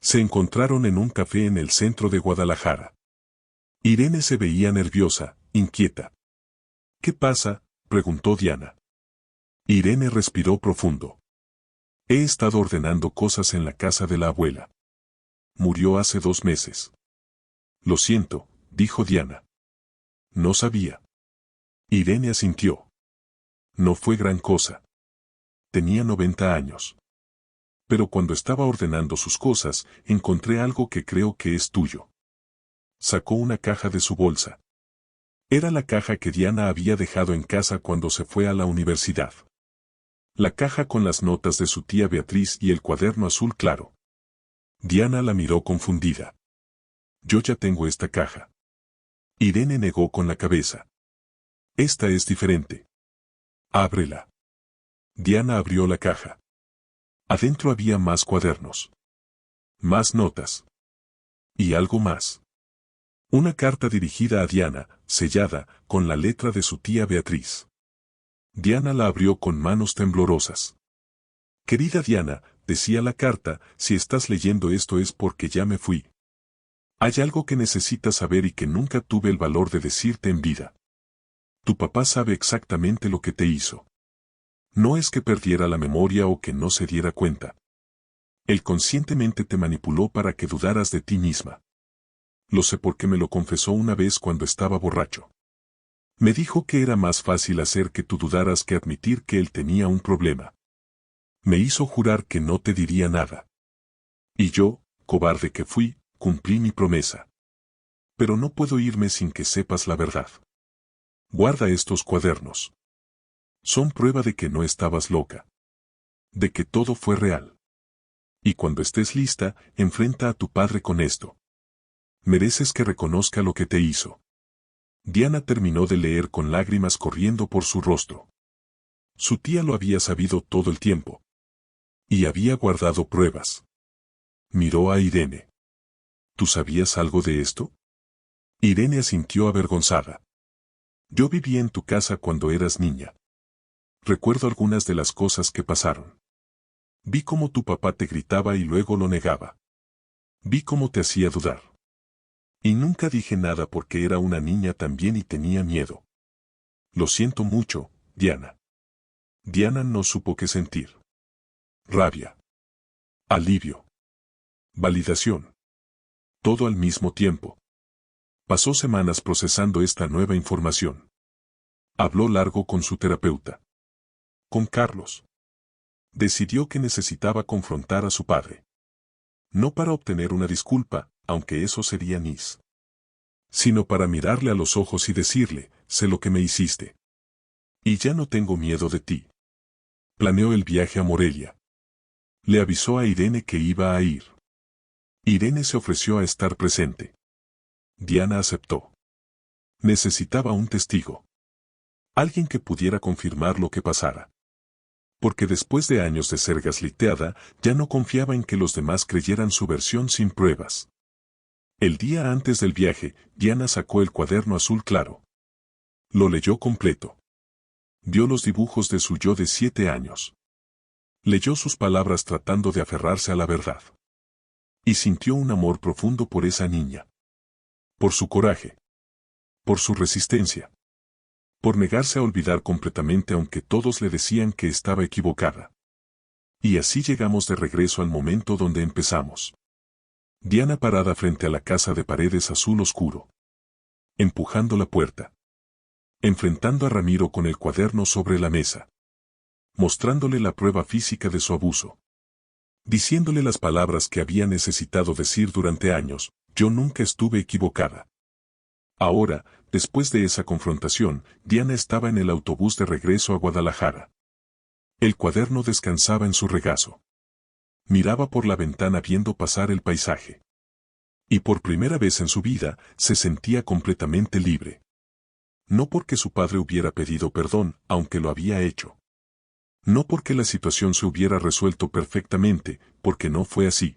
Se encontraron en un café en el centro de Guadalajara. Irene se veía nerviosa, inquieta. ¿Qué pasa?, preguntó Diana. Irene respiró profundo. He estado ordenando cosas en la casa de la abuela. Murió hace 2 meses. Lo siento, dijo Diana. No sabía. Irene asintió. No fue gran cosa. Tenía 90 años. Pero cuando estaba ordenando sus cosas, encontré algo que creo que es tuyo. Sacó una caja de su bolsa. Era la caja que Diana había dejado en casa cuando se fue a la universidad. La caja con las notas de su tía Beatriz y el cuaderno azul claro. Diana la miró confundida. Yo ya tengo esta caja. Irene negó con la cabeza. Esta es diferente. Ábrela. Diana abrió la caja. Adentro había más cuadernos. Más notas. Y algo más. Una carta dirigida a Diana, sellada, con la letra de su tía Beatriz. Diana la abrió con manos temblorosas. Querida Diana, decía la carta, si estás leyendo esto es porque ya me fui. Hay algo que necesitas saber y que nunca tuve el valor de decirte en vida. Tu papá sabe exactamente lo que te hizo. No es que perdiera la memoria o que no se diera cuenta. Él conscientemente te manipuló para que dudaras de ti misma. Lo sé porque me lo confesó una vez cuando estaba borracho. Me dijo que era más fácil hacer que tú dudaras que admitir que él tenía un problema. Me hizo jurar que no te diría nada. Y yo, cobarde que fui, cumplí mi promesa. Pero no puedo irme sin que sepas la verdad. Guarda estos cuadernos. Son prueba de que no estabas loca. De que todo fue real. Y cuando estés lista, enfrenta a tu padre con esto. Mereces que reconozca lo que te hizo. Diana terminó de leer con lágrimas corriendo por su rostro. Su tía lo había sabido todo el tiempo. Y había guardado pruebas. Miró a Irene. ¿Tú sabías algo de esto? Irene asintió avergonzada. Yo viví en tu casa cuando eras niña. Recuerdo algunas de las cosas que pasaron. Vi cómo tu papá te gritaba y luego lo negaba. Vi cómo te hacía dudar. Y nunca dije nada porque era una niña también y tenía miedo. Lo siento mucho, Diana. Diana no supo qué sentir. Rabia. Alivio. Validación. Todo al mismo tiempo. Pasó semanas procesando esta nueva información. Habló largo con su terapeuta. Con Carlos. Decidió que necesitaba confrontar a su padre. No para obtener una disculpa, aunque eso sería nice. Sino para mirarle a los ojos y decirle, sé lo que me hiciste. Y ya no tengo miedo de ti. Planeó el viaje a Morelia. Le avisó a Irene que iba a ir. Irene se ofreció a estar presente. Diana aceptó. Necesitaba un testigo. Alguien que pudiera confirmar lo que pasara. Porque después de años de ser gasliteada, ya no confiaba en que los demás creyeran su versión sin pruebas. El día antes del viaje, Diana sacó el cuaderno azul claro. Lo leyó completo. Vio los dibujos de su yo de 7 años. Leyó sus palabras tratando de aferrarse a la verdad. Y sintió un amor profundo por esa niña. Por su coraje. Por su resistencia. Por negarse a olvidar completamente aunque todos le decían que estaba equivocada. Y así llegamos de regreso al momento donde empezamos. Diana parada frente a la casa de paredes azul oscuro. Empujando la puerta. Enfrentando a Ramiro con el cuaderno sobre la mesa. Mostrándole la prueba física de su abuso. Diciéndole las palabras que había necesitado decir durante años: yo nunca estuve equivocada. Ahora, después de esa confrontación, Diana estaba en el autobús de regreso a Guadalajara. El cuaderno descansaba en su regazo. Miraba por la ventana viendo pasar el paisaje. Y por primera vez en su vida, se sentía completamente libre. No porque su padre hubiera pedido perdón, aunque lo había hecho. No porque la situación se hubiera resuelto perfectamente, porque no fue así.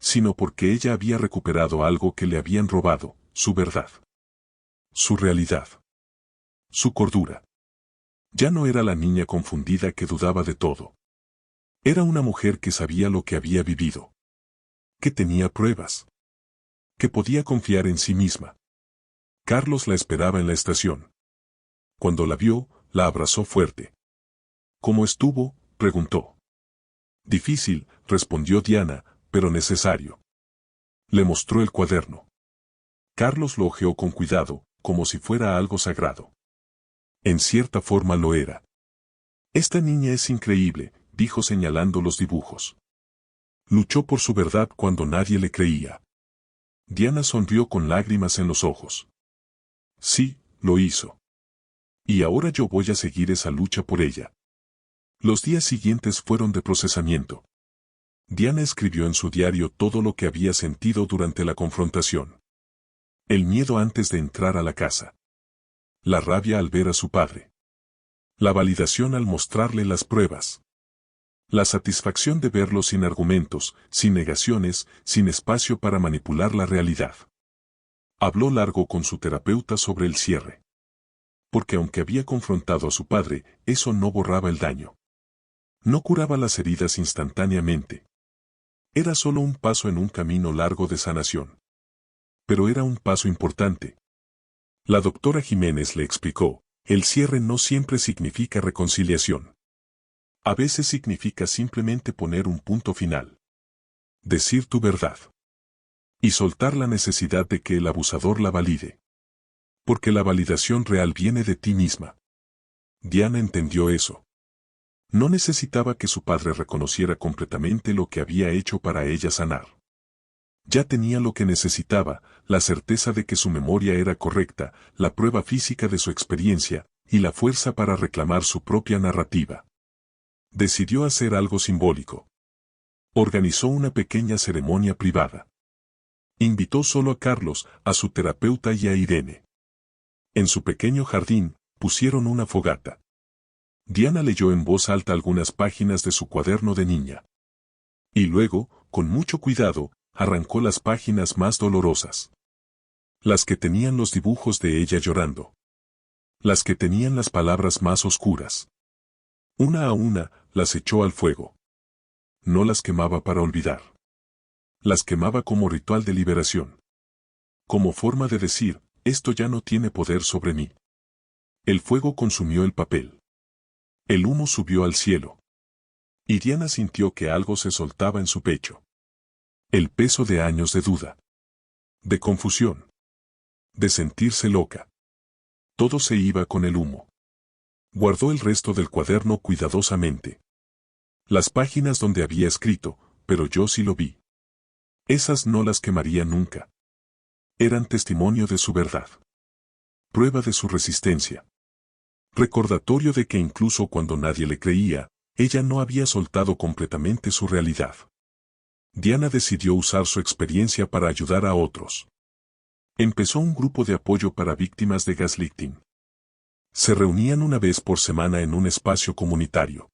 Sino porque ella había recuperado algo que le habían robado: su verdad. Su realidad. Su cordura. Ya no era la niña confundida que dudaba de todo. Era una mujer que sabía lo que había vivido. Que tenía pruebas. Que podía confiar en sí misma. Carlos la esperaba en la estación. Cuando la vio, la abrazó fuerte. ¿Cómo estuvo?, preguntó. Difícil, respondió Diana, pero necesario. Le mostró el cuaderno. Carlos lo hojeó con cuidado, como si fuera algo sagrado. En cierta forma lo era. Esta niña es increíble, dijo señalando los dibujos. Luchó por su verdad cuando nadie le creía. Diana sonrió con lágrimas en los ojos. Sí, lo hizo. Y ahora yo voy a seguir esa lucha por ella. Los días siguientes fueron de procesamiento. Diana escribió en su diario todo lo que había sentido durante la confrontación. El miedo antes de entrar a la casa. La rabia al ver a su padre. La validación al mostrarle las pruebas. La satisfacción de verlo sin argumentos, sin negaciones, sin espacio para manipular la realidad. Habló largo con su terapeuta sobre el cierre. Porque aunque había confrontado a su padre, eso no borraba el daño. No curaba las heridas instantáneamente. Era solo un paso en un camino largo de sanación. Pero era un paso importante. La doctora Jiménez le explicó: el cierre no siempre significa reconciliación. A veces significa simplemente poner un punto final. Decir tu verdad. Y soltar la necesidad de que el abusador la valide. Porque la validación real viene de ti misma. Diana entendió eso. No necesitaba que su padre reconociera completamente lo que había hecho para ella sanar. Ya tenía lo que necesitaba: la certeza de que su memoria era correcta, la prueba física de su experiencia, y la fuerza para reclamar su propia narrativa. Decidió hacer algo simbólico. Organizó una pequeña ceremonia privada. Invitó solo a Carlos, a su terapeuta y a Irene. En su pequeño jardín, pusieron una fogata. Diana leyó en voz alta algunas páginas de su cuaderno de niña. Y luego, con mucho cuidado, arrancó las páginas más dolorosas. Las que tenían los dibujos de ella llorando. Las que tenían las palabras más oscuras. Una a una, las echó al fuego. No las quemaba para olvidar. Las quemaba como ritual de liberación. Como forma de decir: esto ya no tiene poder sobre mí. El fuego consumió el papel. El humo subió al cielo. Y Diana sintió que algo se soltaba en su pecho. El peso de años de duda. De confusión. De sentirse loca. Todo se iba con el humo. Guardó el resto del cuaderno cuidadosamente. Las páginas donde había escrito: pero yo sí lo vi. Esas no las quemaría nunca. Eran testimonio de su verdad. Prueba de su resistencia. Recordatorio de que incluso cuando nadie le creía, ella no había soltado completamente su realidad. Diana decidió usar su experiencia para ayudar a otros. Empezó un grupo de apoyo para víctimas de gaslighting. Se reunían una vez por semana en un espacio comunitario.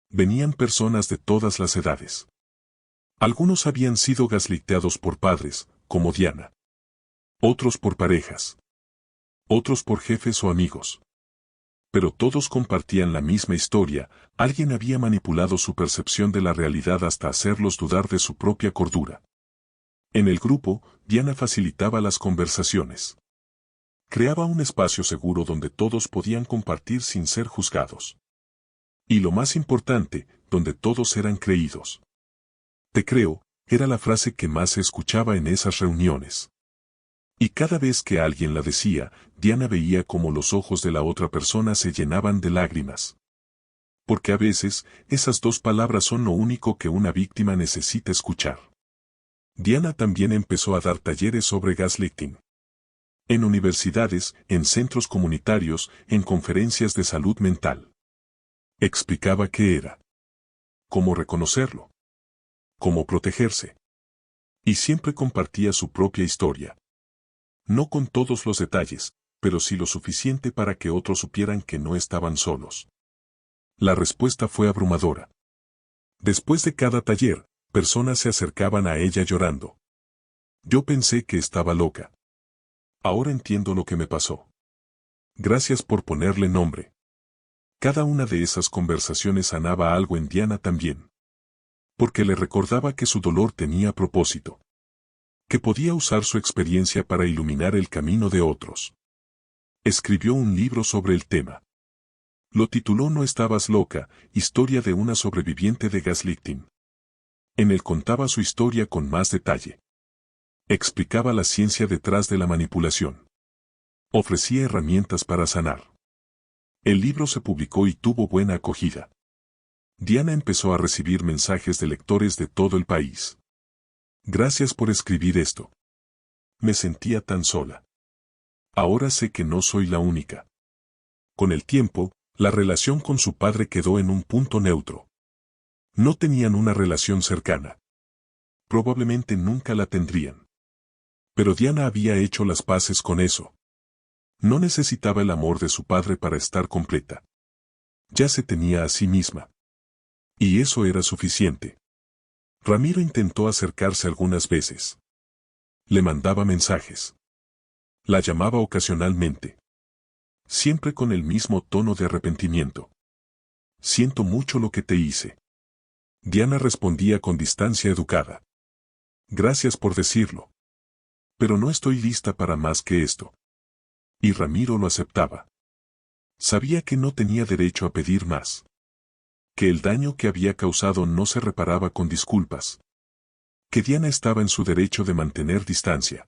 Venían personas de todas las edades. Algunos habían sido gaslighteados por padres, como Diana. Otros por parejas. Otros por jefes o amigos. Pero todos compartían la misma historia: alguien había manipulado su percepción de la realidad hasta hacerlos dudar de su propia cordura. En el grupo, Diana facilitaba las conversaciones. Creaba un espacio seguro donde todos podían compartir sin ser juzgados. Y lo más importante, donde todos eran creídos. Te creo, era la frase que más se escuchaba en esas reuniones. Y cada vez que alguien la decía, Diana veía cómo los ojos de la otra persona se llenaban de lágrimas. Porque a veces, esas dos palabras son lo único que una víctima necesita escuchar. Diana también empezó a dar talleres sobre gaslighting. En universidades, en centros comunitarios, en conferencias de salud mental. Explicaba qué era. Cómo reconocerlo. Cómo protegerse. Y siempre compartía su propia historia. No con todos los detalles, pero sí lo suficiente para que otros supieran que no estaban solos. La respuesta fue abrumadora. Después de cada taller, personas se acercaban a ella llorando. Yo pensé que estaba loca. Ahora entiendo lo que me pasó. Gracias por ponerle nombre. Cada una de esas conversaciones sanaba algo en Diana también. Porque le recordaba que su dolor tenía propósito. Que podía usar su experiencia para iluminar el camino de otros. Escribió un libro sobre el tema. Lo tituló No estabas loca, historia de una sobreviviente de gaslighting. En él contaba su historia con más detalle. Explicaba la ciencia detrás de la manipulación. Ofrecía herramientas para sanar. El libro se publicó y tuvo buena acogida. Diana empezó a recibir mensajes de lectores de todo el país. Gracias por escribir esto. Me sentía tan sola. Ahora sé que no soy la única. Con el tiempo, la relación con su padre quedó en un punto neutro. No tenían una relación cercana. Probablemente nunca la tendrían. Pero Diana había hecho las paces con eso. No necesitaba el amor de su padre para estar completa. Ya se tenía a sí misma. Y eso era suficiente. Ramiro intentó acercarse algunas veces. Le mandaba mensajes. La llamaba ocasionalmente. Siempre con el mismo tono de arrepentimiento. Siento mucho lo que te hice. Diana respondía con distancia educada. Gracias por decirlo. Pero no estoy lista para más que esto. Y Ramiro lo aceptaba. Sabía que no tenía derecho a pedir más. Que el daño que había causado no se reparaba con disculpas. Que Diana estaba en su derecho de mantener distancia.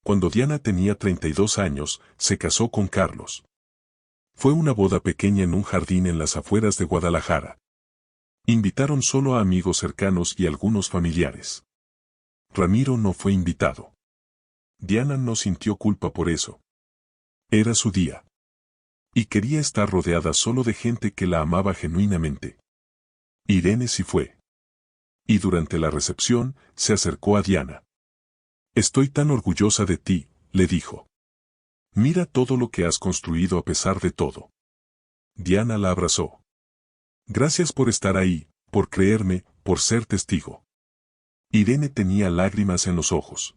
Cuando Diana tenía 32 años, se casó con Carlos. Fue una boda pequeña en un jardín en las afueras de Guadalajara. Invitaron solo a amigos cercanos y algunos familiares. Ramiro no fue invitado. Diana no sintió culpa por eso. Era su día. Y quería estar rodeada solo de gente que la amaba genuinamente. Irene sí fue. Y durante la recepción, se acercó a Diana. Estoy tan orgullosa de ti, le dijo. Mira todo lo que has construido a pesar de todo. Diana la abrazó. Gracias por estar ahí, por creerme, por ser testigo. Irene tenía lágrimas en los ojos.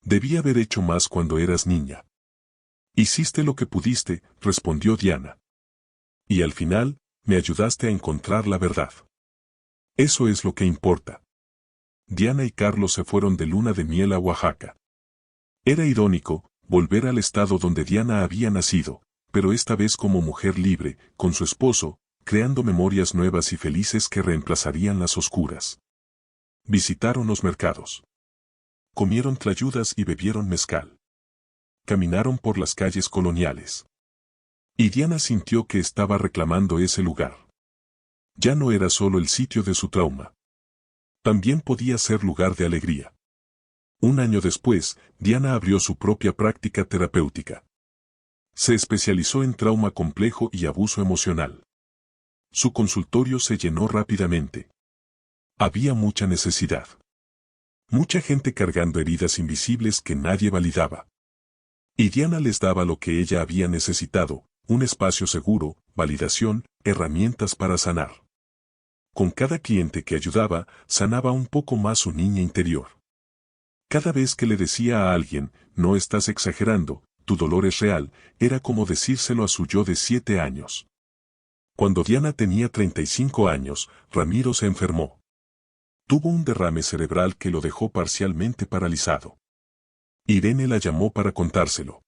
Debí haber hecho más cuando eras niña. Hiciste lo que pudiste, respondió Diana. Y al final, me ayudaste a encontrar la verdad. Eso es lo que importa. Diana y Carlos se fueron de luna de miel a Oaxaca. Era irónico, volver al estado donde Diana había nacido, pero esta vez como mujer libre, con su esposo, creando memorias nuevas y felices que reemplazarían las oscuras. Visitaron los mercados. Comieron tlayudas y bebieron mezcal. Caminaron por las calles coloniales. Y Diana sintió que estaba reclamando ese lugar. Ya no era solo el sitio de su trauma. También podía ser lugar de alegría. Un año después, Diana abrió su propia práctica terapéutica. Se especializó en trauma complejo y abuso emocional. Su consultorio se llenó rápidamente. Había mucha necesidad. Mucha gente cargando heridas invisibles que nadie validaba. Y Diana les daba lo que ella había necesitado, un espacio seguro, validación, herramientas para sanar. Con cada cliente que ayudaba, sanaba un poco más su niña interior. Cada vez que le decía a alguien, no estás exagerando, tu dolor es real, era como decírselo a su yo de 7 años. Cuando Diana tenía 35 años, Ramiro se enfermó. Tuvo un derrame cerebral que lo dejó parcialmente paralizado. Irene la llamó para contárselo.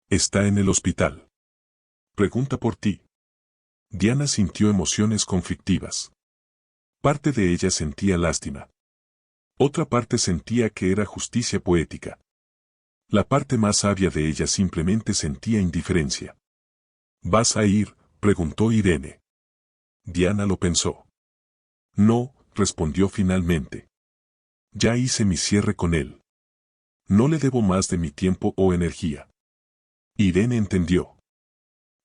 Está en el hospital. Pregunta por ti. Diana sintió emociones conflictivas. Parte de ella sentía lástima. Otra parte sentía que era justicia poética. La parte más sabia de ella simplemente sentía indiferencia. ¿Vas a ir?, preguntó Irene. Diana lo pensó. No, respondió finalmente. Ya hice mi cierre con él. No le debo más de mi tiempo o energía. Irene entendió.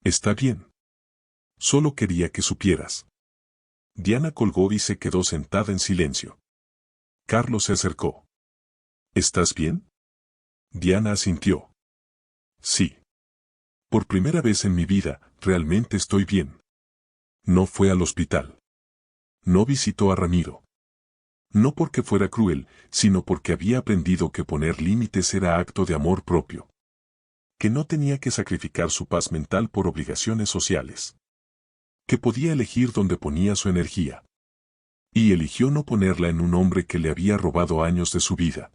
Está bien. Solo quería que supieras. Diana colgó y se quedó sentada en silencio. Carlos se acercó. ¿Estás bien? Diana asintió. Sí. Por primera vez en mi vida, realmente estoy bien. No fue al hospital. No visitó a Ramiro. No porque fuera cruel, sino porque había aprendido que poner límites era acto de amor propio. Que no tenía que sacrificar su paz mental por obligaciones sociales. Que podía elegir dónde ponía su energía. Y eligió no ponerla en un hombre que le había robado años de su vida.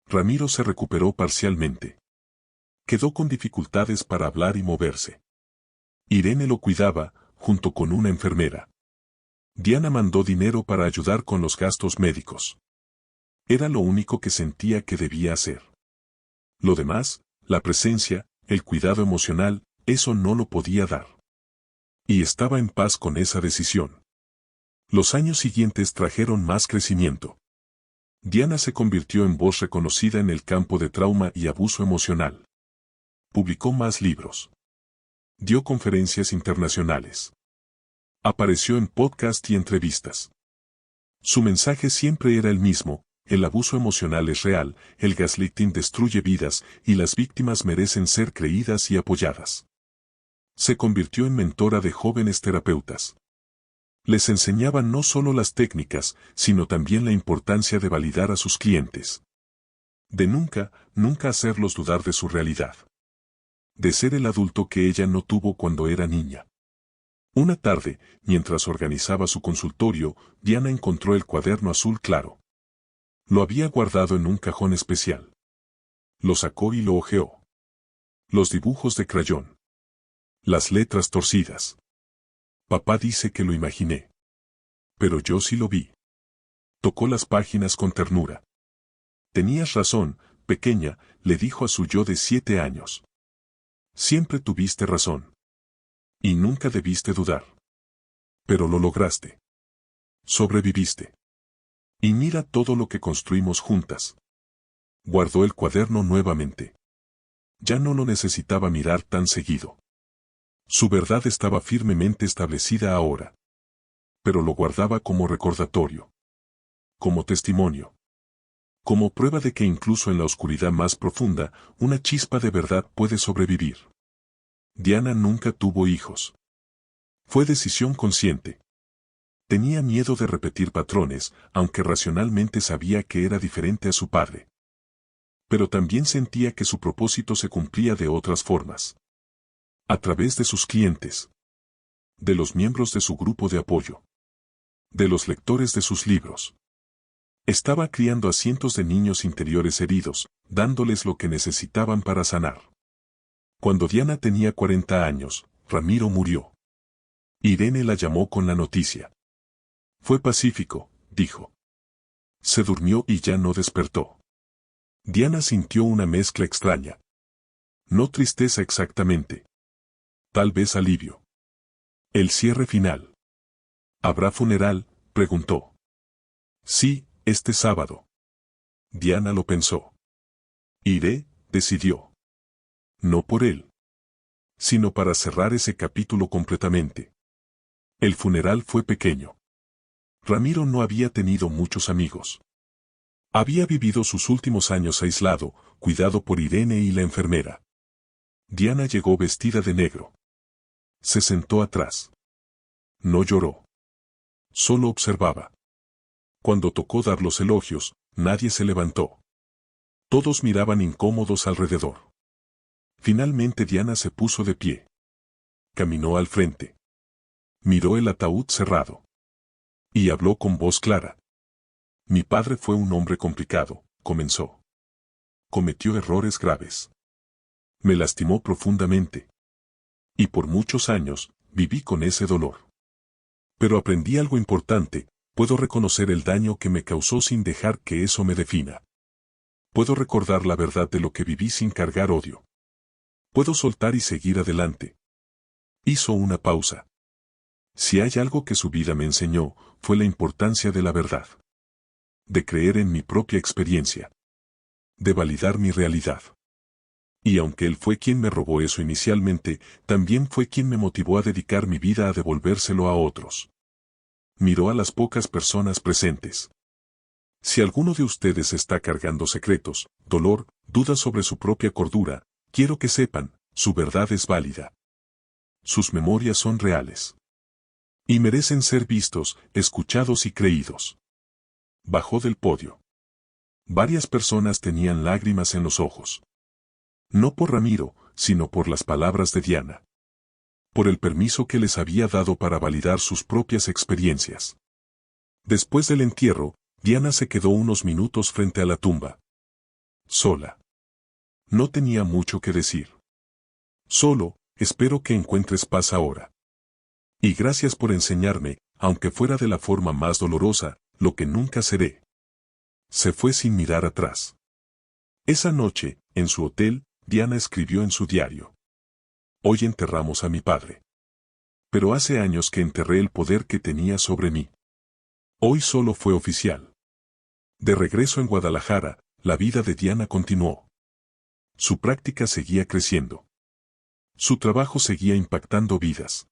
Ramiro se recuperó parcialmente. Quedó con dificultades para hablar y moverse. Irene lo cuidaba, junto con una enfermera. Diana mandó dinero para ayudar con los gastos médicos. Era lo único que sentía que debía hacer. Lo demás, la presencia, el cuidado emocional, eso no lo podía dar. Y estaba en paz con esa decisión. Los años siguientes trajeron más crecimiento. Diana se convirtió en voz reconocida en el campo de trauma y abuso emocional. Publicó más libros. Dio conferencias internacionales. Apareció en podcast y entrevistas. Su mensaje siempre era el mismo: el abuso emocional es real, el gaslighting destruye vidas y las víctimas merecen ser creídas y apoyadas. Se convirtió en mentora de jóvenes terapeutas. Les enseñaba no solo las técnicas, sino también la importancia de validar a sus clientes. De nunca hacerlos dudar de su realidad. De ser el adulto que ella no tuvo cuando era niña. Una tarde, mientras organizaba su consultorio, Diana encontró el cuaderno azul claro. Lo había guardado en un cajón especial. Lo sacó y lo hojeó. Los dibujos de crayón. Las letras torcidas. Papá dice que lo imaginé. Pero yo sí lo vi. Tocó las páginas con ternura. Tenías razón, pequeña, le dijo a su yo de 7 años. Siempre tuviste razón. Y nunca debiste dudar. Pero lo lograste. Sobreviviste. Y mira todo lo que construimos juntas. Guardó el cuaderno nuevamente. Ya no lo necesitaba mirar tan seguido. Su verdad estaba firmemente establecida ahora. Pero lo guardaba como recordatorio. Como testimonio. Como prueba de que incluso en la oscuridad más profunda, una chispa de verdad puede sobrevivir. Diana nunca tuvo hijos. Fue decisión consciente. Tenía miedo de repetir patrones, aunque racionalmente sabía que era diferente a su padre. Pero también sentía que su propósito se cumplía de otras formas. A través de sus clientes. De los miembros de su grupo de apoyo. De los lectores de sus libros. Estaba criando a cientos de niños interiores heridos, dándoles lo que necesitaban para sanar. Cuando Diana tenía 40 años, Ramiro murió. Irene la llamó con la noticia. Fue pacífico, dijo. Se durmió y ya no despertó. Diana sintió una mezcla extraña. No tristeza exactamente. Tal vez alivio. El cierre final. ¿Habrá funeral?, preguntó. Sí, este sábado. Diana lo pensó. Iré, decidió. No por él. Sino para cerrar ese capítulo completamente. El funeral fue pequeño. Ramiro no había tenido muchos amigos. Había vivido sus últimos años aislado, cuidado por Irene y la enfermera. Diana llegó vestida de negro. Se sentó atrás. No lloró. Solo observaba. Cuando tocó dar los elogios, nadie se levantó. Todos miraban incómodos alrededor. Finalmente Diana se puso de pie. Caminó al frente. Miró el ataúd cerrado. Y habló con voz clara. Mi padre fue un hombre complicado, comenzó. Cometió errores graves. Me lastimó profundamente. Y por muchos años, viví con ese dolor. Pero aprendí algo importante, puedo reconocer el daño que me causó sin dejar que eso me defina. Puedo recordar la verdad de lo que viví sin cargar odio. Puedo soltar y seguir adelante. Hizo una pausa. Si hay algo que su vida me enseñó, fue la importancia de la verdad. De creer en mi propia experiencia. De validar mi realidad. Y aunque él fue quien me robó eso inicialmente, también fue quien me motivó a dedicar mi vida a devolvérselo a otros. Miró a las pocas personas presentes. Si alguno de ustedes está cargando secretos, dolor, dudas sobre su propia cordura, quiero que sepan, su verdad es válida. Sus memorias son reales. Y merecen ser vistos, escuchados y creídos. Bajó del podio. Varias personas tenían lágrimas en los ojos. No por Ramiro, sino por las palabras de Diana. Por el permiso que les había dado para validar sus propias experiencias. Después del entierro, Diana se quedó unos minutos frente a la tumba. Sola. No tenía mucho que decir. Solo, espero que encuentres paz ahora. Y gracias por enseñarme, aunque fuera de la forma más dolorosa, lo que nunca seré. Se fue sin mirar atrás. Esa noche, en su hotel, Diana escribió en su diario. Hoy enterramos a mi padre. Pero hace años que enterré el poder que tenía sobre mí. Hoy solo fue oficial. De regreso en Guadalajara, la vida de Diana continuó. Su práctica seguía creciendo. Su trabajo seguía impactando vidas.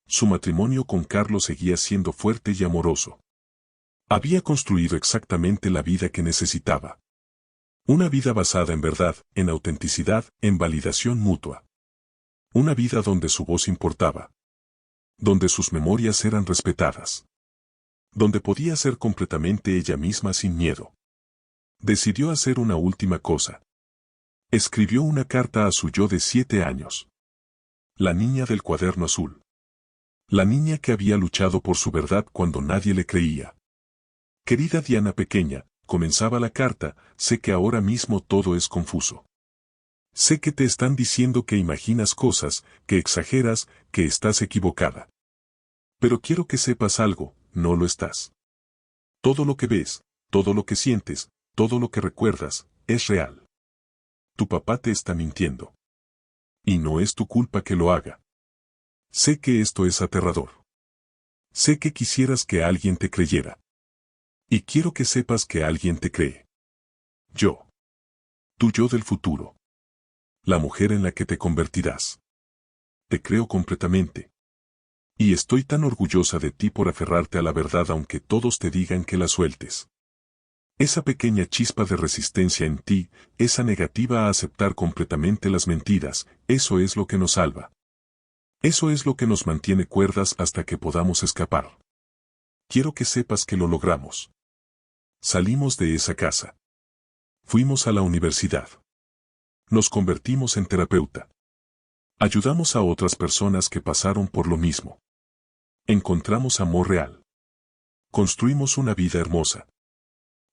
Su matrimonio con Carlos seguía siendo fuerte y amoroso. Había construido exactamente la vida que necesitaba. Una vida basada en verdad, en autenticidad, en validación mutua. Una vida donde su voz importaba. Donde sus memorias eran respetadas. Donde podía ser completamente ella misma sin miedo. Decidió hacer una última cosa. Escribió una carta a su yo de 7 años. La niña del cuaderno azul. La niña que había luchado por su verdad cuando nadie le creía. Querida Diana pequeña, comenzaba la carta, sé que ahora mismo todo es confuso. Sé que te están diciendo que imaginas cosas, que exageras, que estás equivocada. Pero quiero que sepas algo, no lo estás. Todo lo que ves, todo lo que sientes, todo lo que recuerdas, es real. Tu papá te está mintiendo. Y no es tu culpa que lo haga. Sé que esto es aterrador. Sé que quisieras que alguien te creyera. Y quiero que sepas que alguien te cree. Yo. Tu yo del futuro. La mujer en la que te convertirás. Te creo completamente. Y estoy tan orgullosa de ti por aferrarte a la verdad aunque todos te digan que la sueltes. Esa pequeña chispa de resistencia en ti, esa negativa a aceptar completamente las mentiras, eso es lo que nos salva. Eso es lo que nos mantiene cuerdas hasta que podamos escapar. Quiero que sepas que lo logramos. Salimos de esa casa. Fuimos a la universidad. Nos convertimos en terapeuta. Ayudamos a otras personas que pasaron por lo mismo. Encontramos amor real. Construimos una vida hermosa.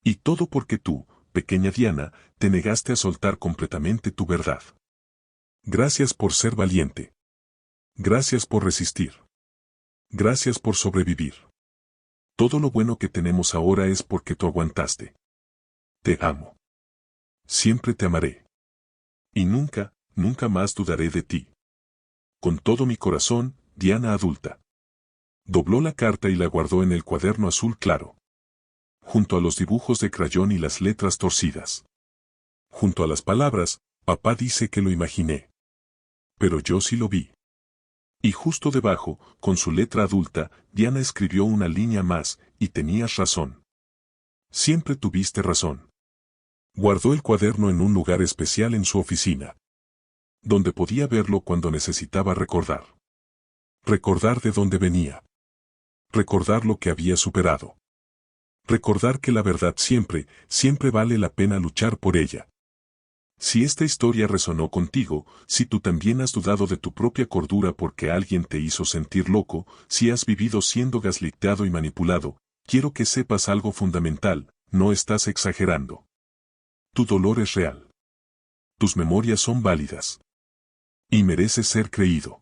Y todo porque tú, pequeña Diana, te negaste a soltar completamente tu verdad. Gracias por ser valiente. Gracias por resistir. Gracias por sobrevivir. Todo lo bueno que tenemos ahora es porque tú aguantaste. Te amo. Siempre te amaré. Y nunca, nunca más dudaré de ti. Con todo mi corazón, Diana adulta. Dobló la carta y la guardó en el cuaderno azul claro. Junto a los dibujos de crayón y las letras torcidas. Junto a las palabras, papá dice que lo imaginé. Pero yo sí lo vi. Y justo debajo, con su letra adulta, Diana escribió una línea más, y tenías razón. Siempre tuviste razón. Guardó el cuaderno en un lugar especial en su oficina, donde podía verlo cuando necesitaba recordar. Recordar de dónde venía. Recordar lo que había superado. Recordar que la verdad siempre, siempre vale la pena luchar por ella. Si esta historia resonó contigo, si tú también has dudado de tu propia cordura porque alguien te hizo sentir loco, si has vivido siendo gaslightado y manipulado, quiero que sepas algo fundamental: no estás exagerando. Tu dolor es real. Tus memorias son válidas. Y mereces ser creído.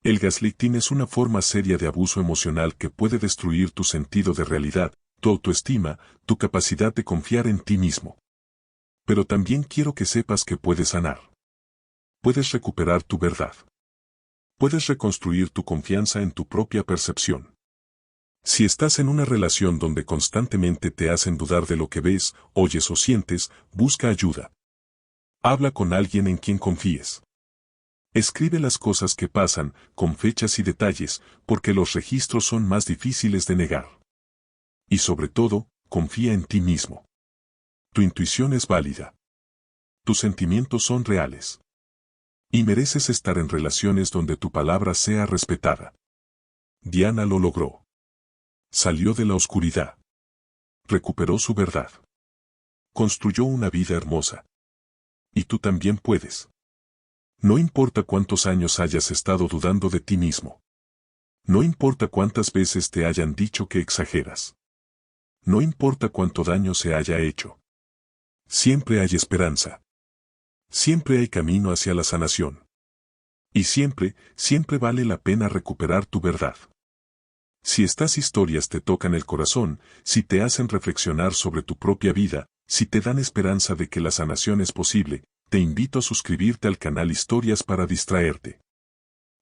El gaslighting es una forma seria de abuso emocional que puede destruir tu sentido de realidad, tu autoestima, tu capacidad de confiar en ti mismo. Pero también quiero que sepas que puedes sanar. Puedes recuperar tu verdad. Puedes reconstruir tu confianza en tu propia percepción. Si estás en una relación donde constantemente te hacen dudar de lo que ves, oyes o sientes, busca ayuda. Habla con alguien en quien confíes. Escribe las cosas que pasan, con fechas y detalles, porque los registros son más difíciles de negar. Y sobre todo, confía en ti mismo. Tu intuición es válida. Tus sentimientos son reales. Y mereces estar en relaciones donde tu palabra sea respetada. Diana lo logró. Salió de la oscuridad. Recuperó su verdad. Construyó una vida hermosa. Y tú también puedes. No importa cuántos años hayas estado dudando de ti mismo. No importa cuántas veces te hayan dicho que exageras. No importa cuánto daño se haya hecho. Siempre hay esperanza. Siempre hay camino hacia la sanación. Y siempre, siempre vale la pena recuperar tu verdad. Si estas historias te tocan el corazón, si te hacen reflexionar sobre tu propia vida, si te dan esperanza de que la sanación es posible, te invito a suscribirte al canal Historias para Distraerte.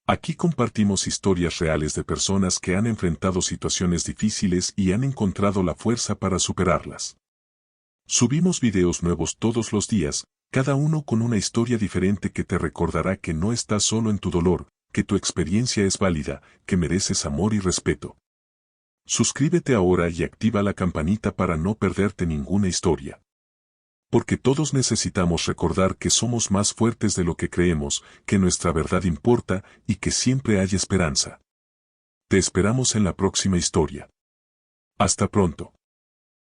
Aquí compartimos historias reales de personas que han enfrentado situaciones difíciles y han encontrado la fuerza para superarlas. Subimos videos nuevos todos los días, cada uno con una historia diferente que te recordará que no estás solo en tu dolor, que tu experiencia es válida, que mereces amor y respeto. Suscríbete ahora y activa la campanita para no perderte ninguna historia. Porque todos necesitamos recordar que somos más fuertes de lo que creemos, que nuestra verdad importa y que siempre hay esperanza. Te esperamos en la próxima historia. Hasta pronto.